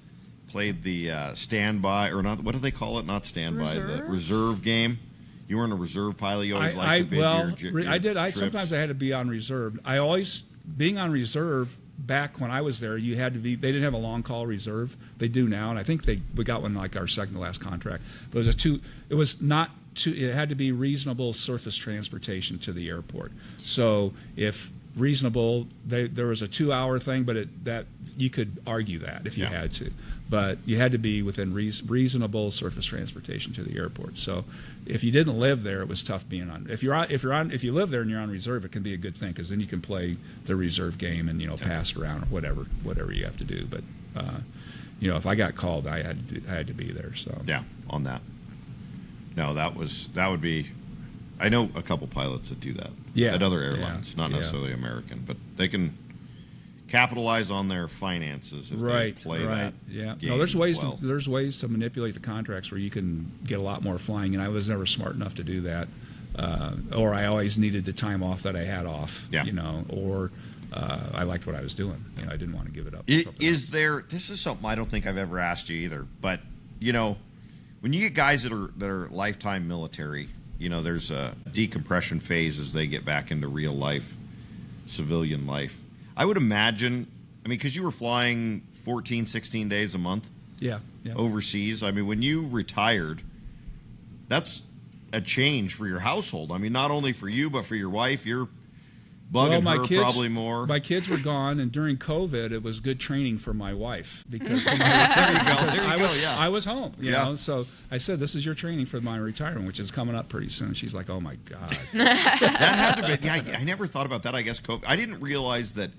standby, or not. What do they call it? Not standby, the reserve game. You weren't a reserve pilot. You always liked to bid I did. trips. Sometimes I had to be on reserve. Being on reserve back when I was there, you had to be. They didn't have a long call reserve. They do now, and I think we got one like our second to last contract. But it had to be reasonable surface transportation to the airport. So if reasonable, there was a 2-hour thing, but that you could argue that if you had to, but you had to be within reasonable surface transportation to the airport. So if you didn't live there, it was tough being on. If you live there and you're on reserve, it can be a good thing because then you can play the reserve game and pass around or whatever you have to do. But if I got called, I had to be there. So yeah, on that. No, that would be. I know a couple pilots that do that at other airlines, not necessarily American, but they can capitalize on their finances if they play that. Yeah, game no, there's ways. well. There's ways to manipulate the contracts where you can get a lot more flying, and I was never smart enough to do that, or I always needed the time off that I had off. Yeah. Or I liked what I was doing. I didn't want to give it up. This is something I don't think I've ever asked you either, but when you get guys that are lifetime military. There's a decompression phase as they get back into real life, civilian life. I would imagine, because you were flying 14, 16 days a month overseas. When you retired, that's a change for your household. Not only for you, but for your wife. You're bugging her probably more. My kids were gone, and during COVID, it was good training for my wife because I was home. You know? So I said, "This is your training for my retirement, which is coming up pretty soon." She's like, "Oh my God." That had to be. Yeah, I never thought about that. I guess COVID. I didn't realize that.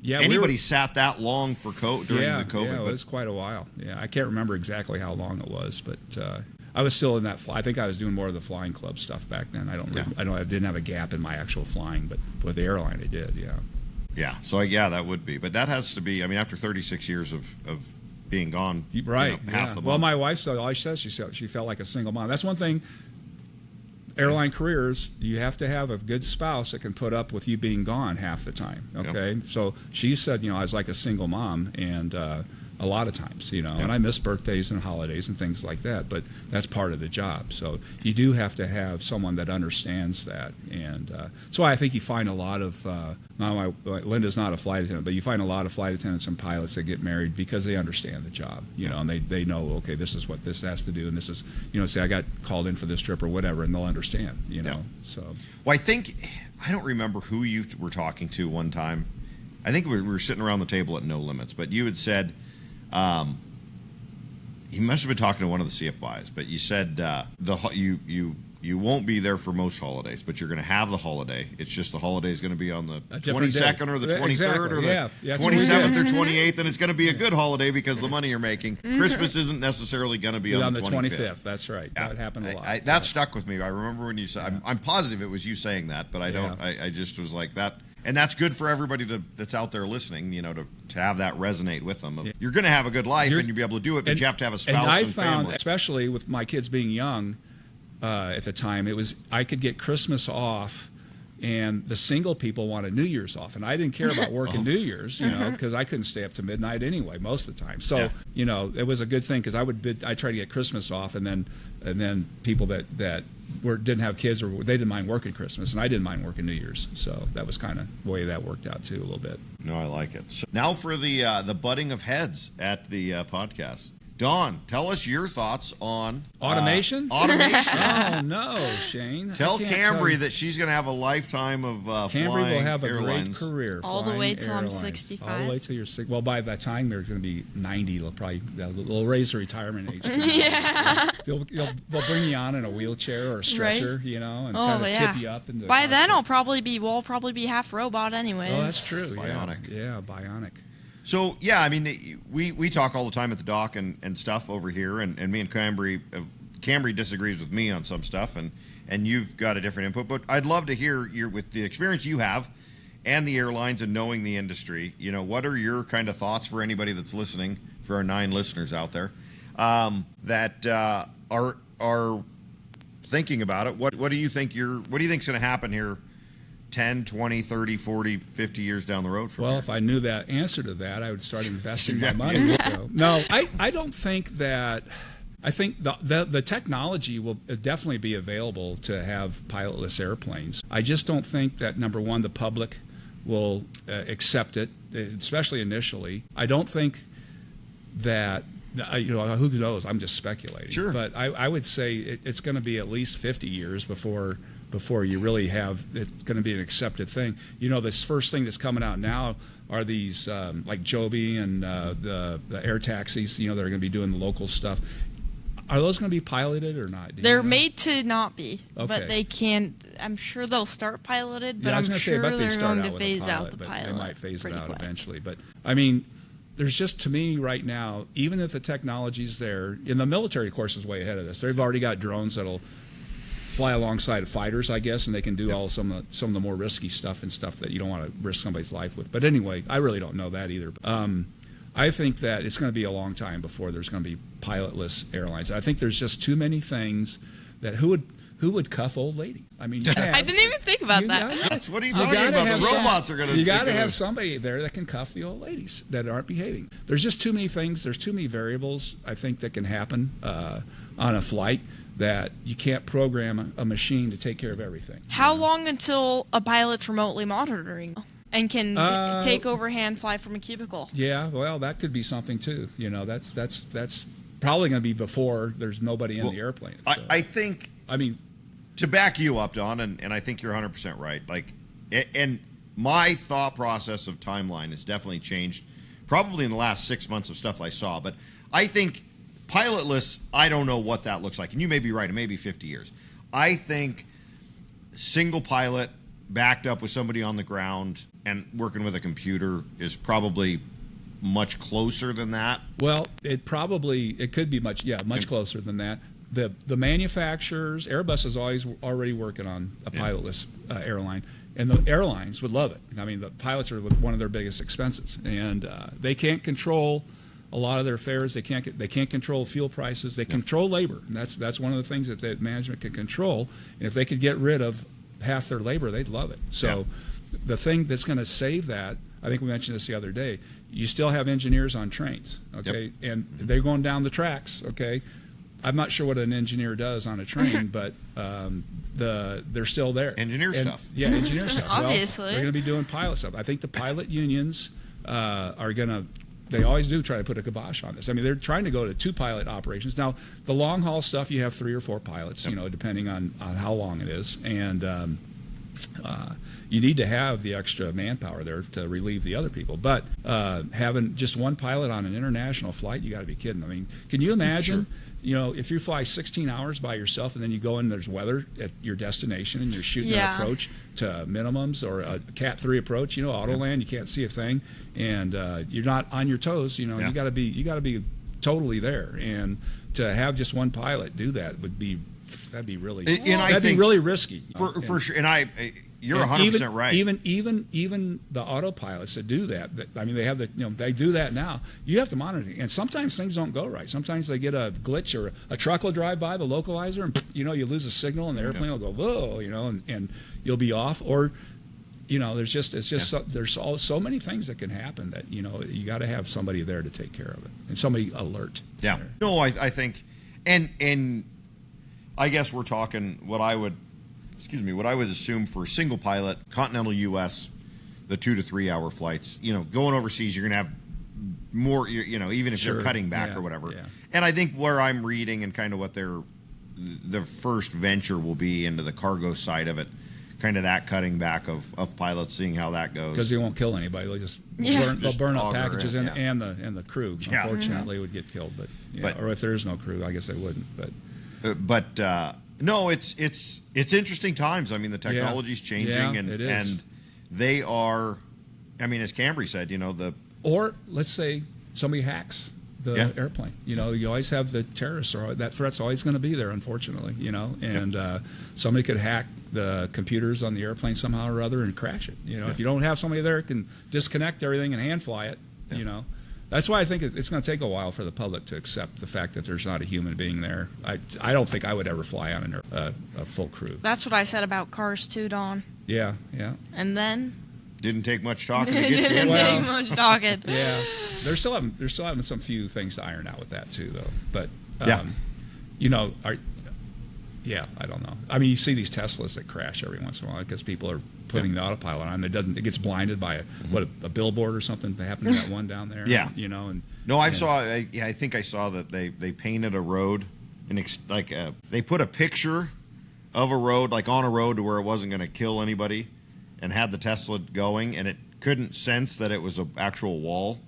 Yeah, anybody sat that long for during the COVID. Yeah, it was quite a while. Yeah, I can't remember exactly how long it was, but. I was still in that I think I was doing more of the flying club stuff back then. I didn't have a gap in my actual flying, but with the airline I did. Yeah. Yeah. So that would be, but that has to be. After 36 years of being gone, right? Half the month. Well, my wife said all she says she felt like a single mom. That's one thing. Airline careers, you have to have a good spouse that can put up with you being gone half the time. Okay. Yep. So she said, I was like a single mom, and. A lot of times, and I miss birthdays and holidays and things like that, but that's part of the job. So you do have to have someone that understands that. And so I think you find a lot of, Linda's not a flight attendant, but you find a lot of flight attendants and pilots that get married because they understand the job, and they know, okay, this is what this has to do. And this is, say I got called in for this trip or whatever, and they'll understand, so. Well, I don't remember who you were talking to one time. I think we were sitting around the table at No Limits, but you had said, he must have been talking to one of the CFIs, but you said you won't be there for most holidays, but you're going to have the holiday. It's just the holiday is going to be on the 22nd or the 23rd or the 27th or 28th, and it's going to be a good holiday because the money you're making. Christmas isn't necessarily going to be on the 25th. That's right. That happened a lot. That stuck with me. I remember when you said, I'm positive it was you saying that, but I don't. I just was like that. And that's good for everybody that's out there listening, to have that resonate with them. You're going to have a good life and you'll be able to do it, but you have to have a spouse and family. And I found, especially with my kids being young at the time, I could get Christmas off, and the single people wanted New Year's off. And I didn't care about working New Year's, because I couldn't stay up to midnight anyway most of the time. So, it was a good thing because I tried to get Christmas off, and then people that didn't have kids or they didn't mind working Christmas, and I didn't mind working New Year's. So that was kind of the way that worked out too a little bit. No, I like it. So now for the butting of heads at the podcast. Don, tell us your thoughts on Automation? Automation. Oh no, Shane! Tell I can't Cambrie you. that she's going to have a lifetime of Cambrie flying will have a airlines. great career. All the flying way till I'm airlines. 65? All the way till you're 60. Well, by that time they're going to be 90. They'll raise the retirement age. Yeah. They'll bring you on in a wheelchair or a stretcher, you know, and Oh, kind of yeah. tip you up. In the By then, cockpit. we'll probably be half robot anyways. Oh, that's true. Bionic. Yeah, bionic. So, yeah, I mean, we talk all the time at the dock and stuff over here, and me and Cambrie disagrees with me on some stuff, and you've got a different input. But I'd love to hear with the experience you have and the airlines and knowing the industry, you know, what are your kind of thoughts for anybody that's listening, for our 9 listeners out there that are thinking about it? What do you think think's going to happen here 10, 20, 30, 40, 50 years down the road from Well, here? if I knew that answer to that, I would start investing my money. No, I don't think that. I think the technology will definitely be available to have pilotless airplanes. I just don't think that, number one, the public will accept it, especially initially. I don't think that, who knows? I'm just speculating. Sure. But I would say it's going to be at least 50 years before you really have, it's going to be an accepted thing. You know, this first thing that's coming out now are these like Joby and the air taxis, you know, that are going to be doing the local stuff. Are those going to be piloted or not? They're made to not be, Okay. but they can. I'm sure they'll start piloted, but Yeah, I I'm was gonna say, I sure bet they they're start going out to with a phase out the but pilot. They might phase it pretty out quick. eventually. But I mean, there's just, to me right now, even if the technology's there, in the military, of course, is way ahead of this. They've already got drones that'll fly alongside of fighters, I guess, and they can do all some of the more risky stuff and stuff that you don't want to risk somebody's life with. But anyway, I really don't know that either. I think that it's going to be a long time before there's going to be pilotless airlines. I think there's just too many things that who would cuff old lady? I mean, I didn't even think about that. What are you talking about? The robots are going to. You got to have somebody there that can cuff the old ladies that aren't behaving. There's just too many things. There's too many variables, I think, that can happen on a flight that you can't program a machine to take care of everything. How long until a pilot's remotely monitoring and can take over hand fly from a cubicle? Yeah, well, that could be something too. You know, that's probably going to be before there's nobody in the airplane. So. I think. I mean, to back you up, Don, and I think you're 100% right. Like, and my thought process of timeline has definitely changed, probably in the last 6 months of stuff I saw. But I think pilotless, I don't know what that looks like, and you may be right. It may be 50 years. I think single pilot, backed up with somebody on the ground and working with a computer, is probably much closer than that. well, it could be much closer than that. The manufacturers, Airbus is already working on a pilotless airline, and the airlines would love it. I mean, the pilots are one of their biggest expenses, and they can't control a lot of their fares. They can't control fuel prices. They control labor, and that's one of the things that management can control. And if they could get rid of half their labor, they'd love it. So the thing that's going to save that, I think we mentioned this the other day, you still have engineers on trains, okay, and they're going down the tracks, okay. I'm not sure what an engineer does on a train, but they're still there. Engineer stuff. Yeah, engineer stuff. Obviously. Well, they're going to be doing pilot stuff. I think the pilot unions are going to, they always do try to put a kibosh on this. I mean, they're trying to go to 2 pilot operations. Now, the long haul stuff, you have 3 or 4 pilots, you know, depending on how long it is. And you need to have the extra manpower there to relieve the other people. But having just 1 pilot on an international flight, you got to be kidding. I mean, can you imagine? Sure. You know, if you fly 16 hours by yourself and then you go in, there's weather at your destination and you're shooting an approach to minimums or a Cat 3 approach, you know, auto land, you can't see a thing, and you're not on your toes. You know, you got to be totally there. And to have just 1 pilot do that that'd be really really risky For sure. And you're 100% right. Even the autopilots that do that, I mean, they have they do that now. You have to monitor it. And sometimes things don't go right. Sometimes they get a glitch, or a truck will drive by the localizer, and you lose a signal, and the airplane will go whoa, and you'll be off. Or there's so many things that can happen that you got to have somebody there to take care of it, and somebody alert. Yeah. There. No, I think, and I guess we're talking what I would assume for single pilot, continental U.S., the 2 to 3 hour flights. Going overseas, you're going to have more, even if Sure. they're cutting back Yeah, or whatever. yeah. And I think where I'm reading and kind of what the first venture will be into the cargo side of it, kind of that cutting back of pilots, seeing how that goes. Because they won't kill anybody. They'll just Yeah. they'll burn up auger packages it, and the crew. Yeah. Unfortunately, would get killed. But, But- or if there is no crew, I guess they wouldn't. But No, it's interesting times. I mean, the technology's changing, Yeah, it is. and they are. I mean, as Cambrie said, or let's say somebody hacks the Yeah. airplane. You always have the terrorists, or that threat's always going to be there, unfortunately. And somebody could hack the computers on the airplane somehow or other and crash it. If you don't have somebody there that can disconnect everything and hand fly it, That's why I think it's going to take a while for the public to accept the fact that there's not a human being there. I don't think I would ever fly on a full crew. That's what I said about Cars too, Don. Yeah. And then didn't take much talking to get you in. didn't Well- take much talking. Yeah, they're still having some few things to iron out with that too, though. But Yeah. I don't know. I mean, you see these Teslas that crash every once in a while because people are putting the autopilot on. It gets blinded by a billboard or something. That happened to that one down there. Yeah. And No, I think I saw that they painted a road, and they put a picture of a road, like on a road to where it wasn't going to kill anybody, and had the Tesla going, and it couldn't sense that it was an actual wall,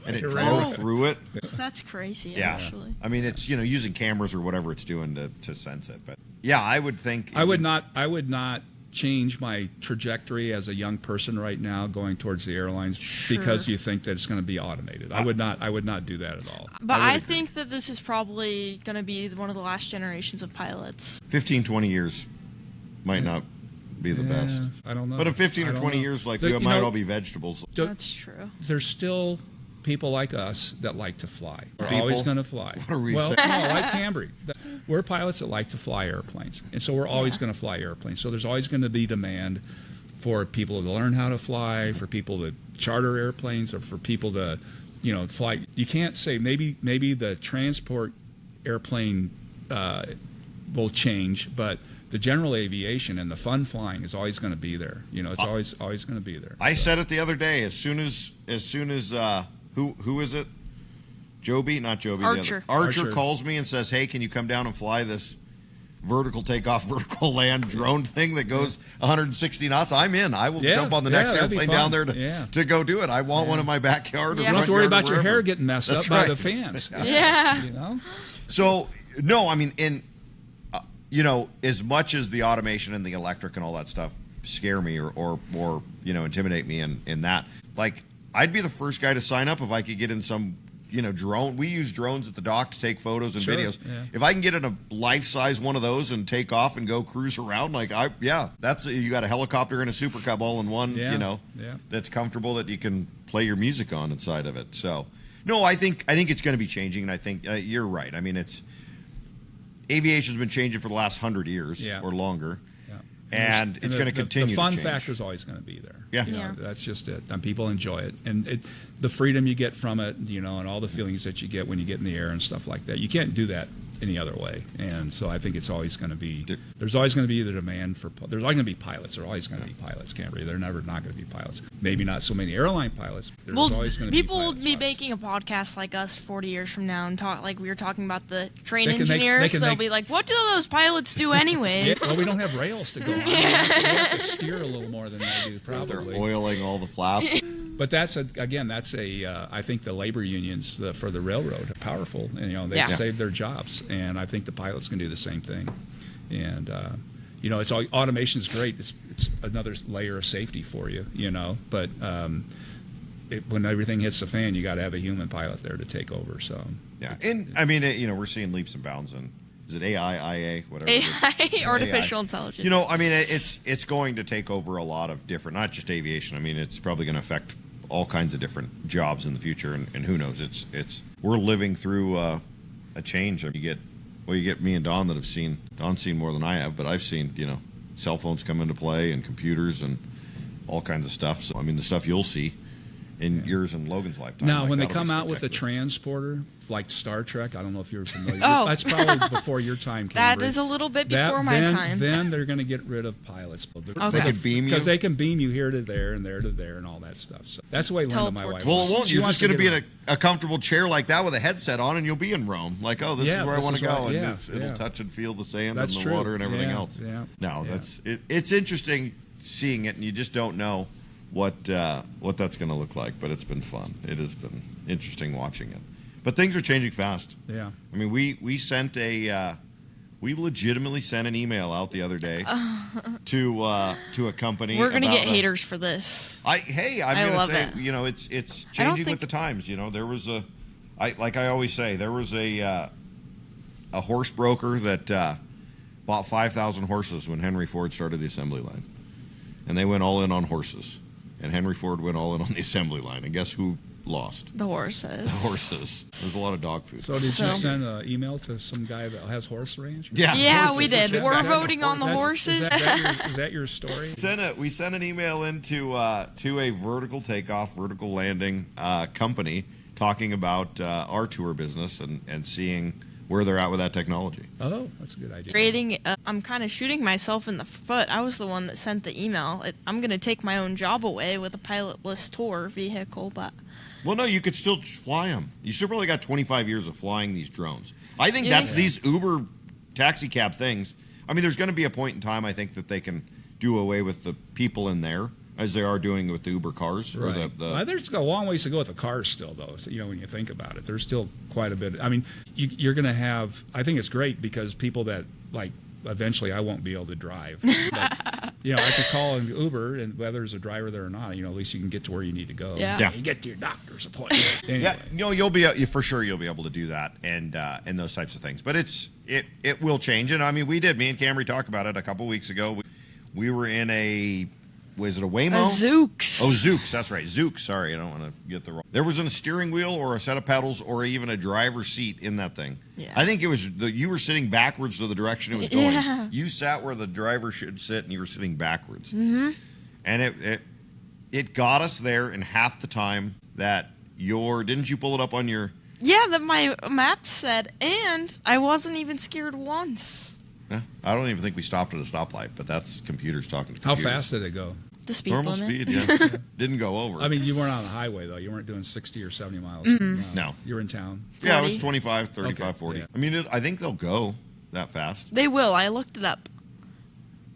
and it drove through it. That's crazy, Yeah, actually. I mean, it's using cameras or whatever it's doing to sense it. But yeah, I would think I would not change my trajectory as a young person right now going towards the airlines because you think that it's going to be automated. I would not do that at all. But would I agree. think that this is probably going to be one of the last generations of pilots. 15, 20 years might not be the best. I don't know. But in 15 I or don't 20 know. years, like, There- we might all be vegetables. That's true. There's still people like us that like to fly. We're People? always going to fly. What are we well, saying? no, like Cambrie. We're pilots that like to fly airplanes, and so we're always going to fly airplanes. So there's always going to be demand for people to learn how to fly, for people to charter airplanes, or for people to, fly. You can't say maybe the transport airplane will change, but the general aviation and the fun flying is always going to be there. It's always going to be there. I said it the other day. As soon as who is it? Joby, not Joby. Archer. The other. Archer Archer. calls me and says, "Hey, can you come down and fly this vertical takeoff, vertical land drone thing that goes 160 knots?" I'm in. I will Yeah, jump on the yeah, next that'd be airplane down there fun. to go do it. I want one in my backyard. Or Yeah. You don't have to front worry yard or about your wherever. hair getting messed That's up by right. the fans. Yeah. So no, I mean, as much as the automation and the electric and all that stuff scare me or intimidate me in that, like, I'd be the first guy to sign up if I could get in some drone. We use drones at the dock to take photos and Sure, videos. yeah. If I can get in a life-size one of those and take off and go cruise around, that's you got a helicopter and a Super Cub all in one. Yeah, That's comfortable that you can play your music on inside of it. So no, I think it's going to be changing, and I think you're right. I mean, aviation's been changing for the last 100 years or longer. And it's going to continue The fun to change. factor is always going to be there. Yeah. Yeah. That's just it. And people enjoy it. And the freedom you get from it, and all the feelings that you get when you get in the air and stuff like that. You can't do that any other way. And so I think it's always going to be, there's always going to be the demand for, there's always going to be pilots. There are always going to be pilots, Cambrie. They're never not going to be pilots. Maybe not so many airline pilots. There's always going to be people will pilots. be making a podcast like us 40 years from now and talk like we were talking about the train They can make- engineers. they can They'll make- be like, "What do those pilots do anyway?" Yeah, well, we don't have rails to go on. We have to steer a little more than they do, They're probably. oiling all the flaps. But that's I think the labor unions for the railroad are powerful, and they Yeah. save their jobs, and I think the pilots can do the same thing. And it's automation's great. It's another layer of safety for you, But when everything hits the fan, you got to have a human pilot there to take over. So Yeah, and I mean, we're seeing leaps and bounds in. Is it AI, IA, whatever? it is? AI, artificial intelligence. I mean, it's going to take over a lot of different, not just aviation. I mean, it's probably going to affect all kinds of different jobs in the future, and who knows? We're living through a change. You get me and Don that have seen. Don's seen more than I have, but I've seen cell phones come into play and computers and all kinds of stuff. So I mean, the stuff you'll see in yours and Logan's lifetime. Now, Like, when they that'll be come out with a spectacular. transporter, like Star Trek, I don't know if you're familiar. Oh. That's probably before your time, That Cambrie. is a little bit before my time. Then they're going to get rid of pilots. Okay. They could beam you. Because they can beam you here to there and there to there and all that stuff. So that's the way Linda, my wife. Teleport. Well, it won't. She You're wants just going to be get in a comfortable chair like that with a headset on, and you'll be in Rome. Like, oh, this Yeah, is where I this want to is go, right. and Yeah, it'll yeah. touch and feel the sand That's and the true. water and everything Yeah, else. yeah, No, yeah. it's interesting seeing it, and you just don't know what that's going to look like. But it's been fun. It has been interesting watching it. But things are changing fast. Yeah. I mean, we legitimately sent an email out the other day to a company. We're gonna about get haters for this. I'm I gonna love say, it. you know, it's I don't changing think- with the times. You know, there was like I always say, there was a horse broker that bought 5,000 horses when Henry Ford started the assembly line, and they went all in on horses, and Henry Ford went all in on the assembly line, and guess who lost? The horses. The horses. There's a lot of dog food. So did So- you send an email to some guy that has horse ranch? Yeah, horses. we did. Is We're that- voting on the That's- horses. Is that your story? We sent an email into to a vertical takeoff, vertical landing company talking about our tour business and seeing where they're at with that technology. Oh, that's a good idea. Creating, I'm kind of shooting myself in the foot. I was the one that sent the email. I'm going to take my own job away with a pilotless tour vehicle, but Well, no, you could still fly them. You still probably got 25 years of flying these drones. I think You that's think- these Uber taxi cab things. I mean, there's going to be a point in time, I think, that they can do away with the people in there, as they are doing with the Uber cars. Or Right. Well, there's a long ways to go with the cars still, though. So, when you think about it, there's still quite a bit. I mean, you're going to have. I think it's great because people that like eventually I won't be able to drive. But, I could call an Uber, and whether there's a driver there or not, at least you can get to where you need to go. Yeah. Yeah. You get to your doctor's appointment. Anyway. Yeah, you'll be for sure. You'll be able to do that and those types of things. But it will change. And I mean, me and Cambrie talked about it a couple weeks ago. We were in was it a Waymo? a Zooks. Oh, Zooks. That's right. Zooks. Sorry, I don't want to get the wrong. There wasn't a steering wheel or a set of pedals or even a driver's seat in that thing. Yeah. I think it was you were sitting backwards to the direction it was going. Yeah. You sat where the driver should sit, and you were sitting backwards. Mm-hmm. And it got us there in half the time that didn't you pull it up on your? Yeah, that my map said, and I wasn't even scared once. I don't even think we stopped at a stoplight, but that's computers talking to How computers. fast did it go? The speed Normal limit. speed, yeah. Didn't go over. I mean, you weren't on the highway, though. You weren't doing 60 or 70 miles. No. You were in town. yeah, it was 40. 25, 35, Okay, 40. yeah. I mean, I think they'll go that fast. They will. I looked it up.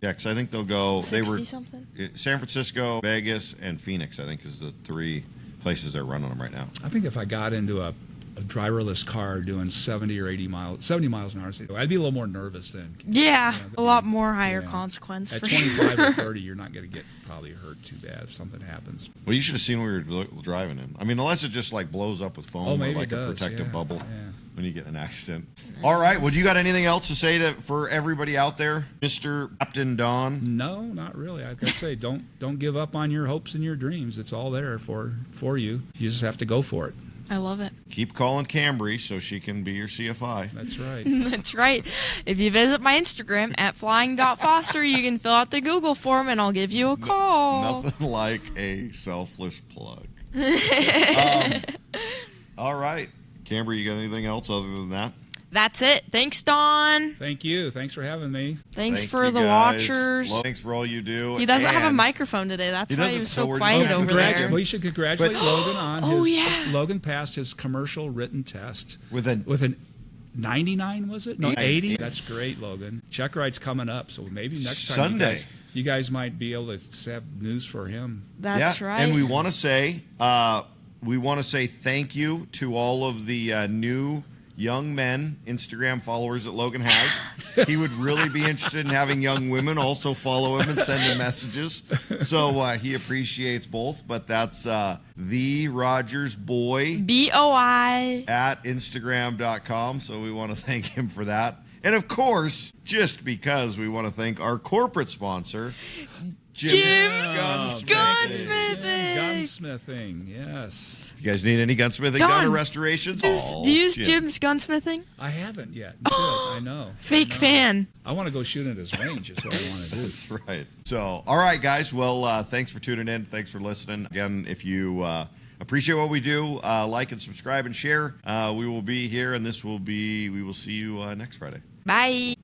Yeah, because I think they'll go. 60 They were something. San Francisco, Vegas, and Phoenix. I think is the three places they're running them right now. I think if I got into a driverless car doing 70 or 80 miles, 70 miles an hour, I'd be a little more nervous then. Yeah, but a lot more higher yeah. consequence At for 25 sure. or 30, you're not going to get probably hurt too bad if something happens. Well, you should have seen where we were driving in. I mean, unless it just like blows up with foam Oh, or maybe like it a does, protective yeah, bubble yeah. when you get in an accident. All right. Well, do you got anything else to say for everybody out there, Mr. Captain Don? No, not really. I gotta say, don't give up on your hopes and your dreams. It's all there for you. You just have to go for it. I love it. Keep calling Cambrie so she can be your CFI. That's right. That's right. If you visit my Instagram at flying.foster, you can fill out the Google form and I'll give you a call. Nothing like a selfless plug. All right. Cambrie, you got anything else other than that? That's it. Thanks, Don. Thank you. Thanks for having me. Thanks Thank for you the guys. watchers. Thanks for all you do. He doesn't have a And microphone today. That's He why doesn't, he was so so we're quiet just- over Congratulate. there. Well, you should congratulate But- Logan on Oh, his. yeah. Logan passed his commercial written test with a with an 99, was it? No, 80. 80. That's great, Logan. Check ride's coming up, so maybe next time Sunday. you guys might be able to have news for him. That's right. And we want to say thank you to all of the new young men Instagram followers that Logan has. He would really be interested in having young women also follow him and send him messages. So he appreciates both. But that's the Rogers Boy BOI. at Instagram.com. So we want to thank him for that. And of course, just because we want to thank our corporate sponsor, Jim Gunsmithing. Gunsmithing. Gunsmithing, yes. If You guys need any gunsmithing Don, done or restorations? Do you use Jim's gunsmithing? I haven't yet. I know. Fake fan. I want to go shoot at his range is what I want to do. That's right. So, all right, guys. Well, thanks for tuning in. Thanks for listening. Again, if you appreciate what we do, like and subscribe and share. We will be here, and we will see you next Friday. Bye.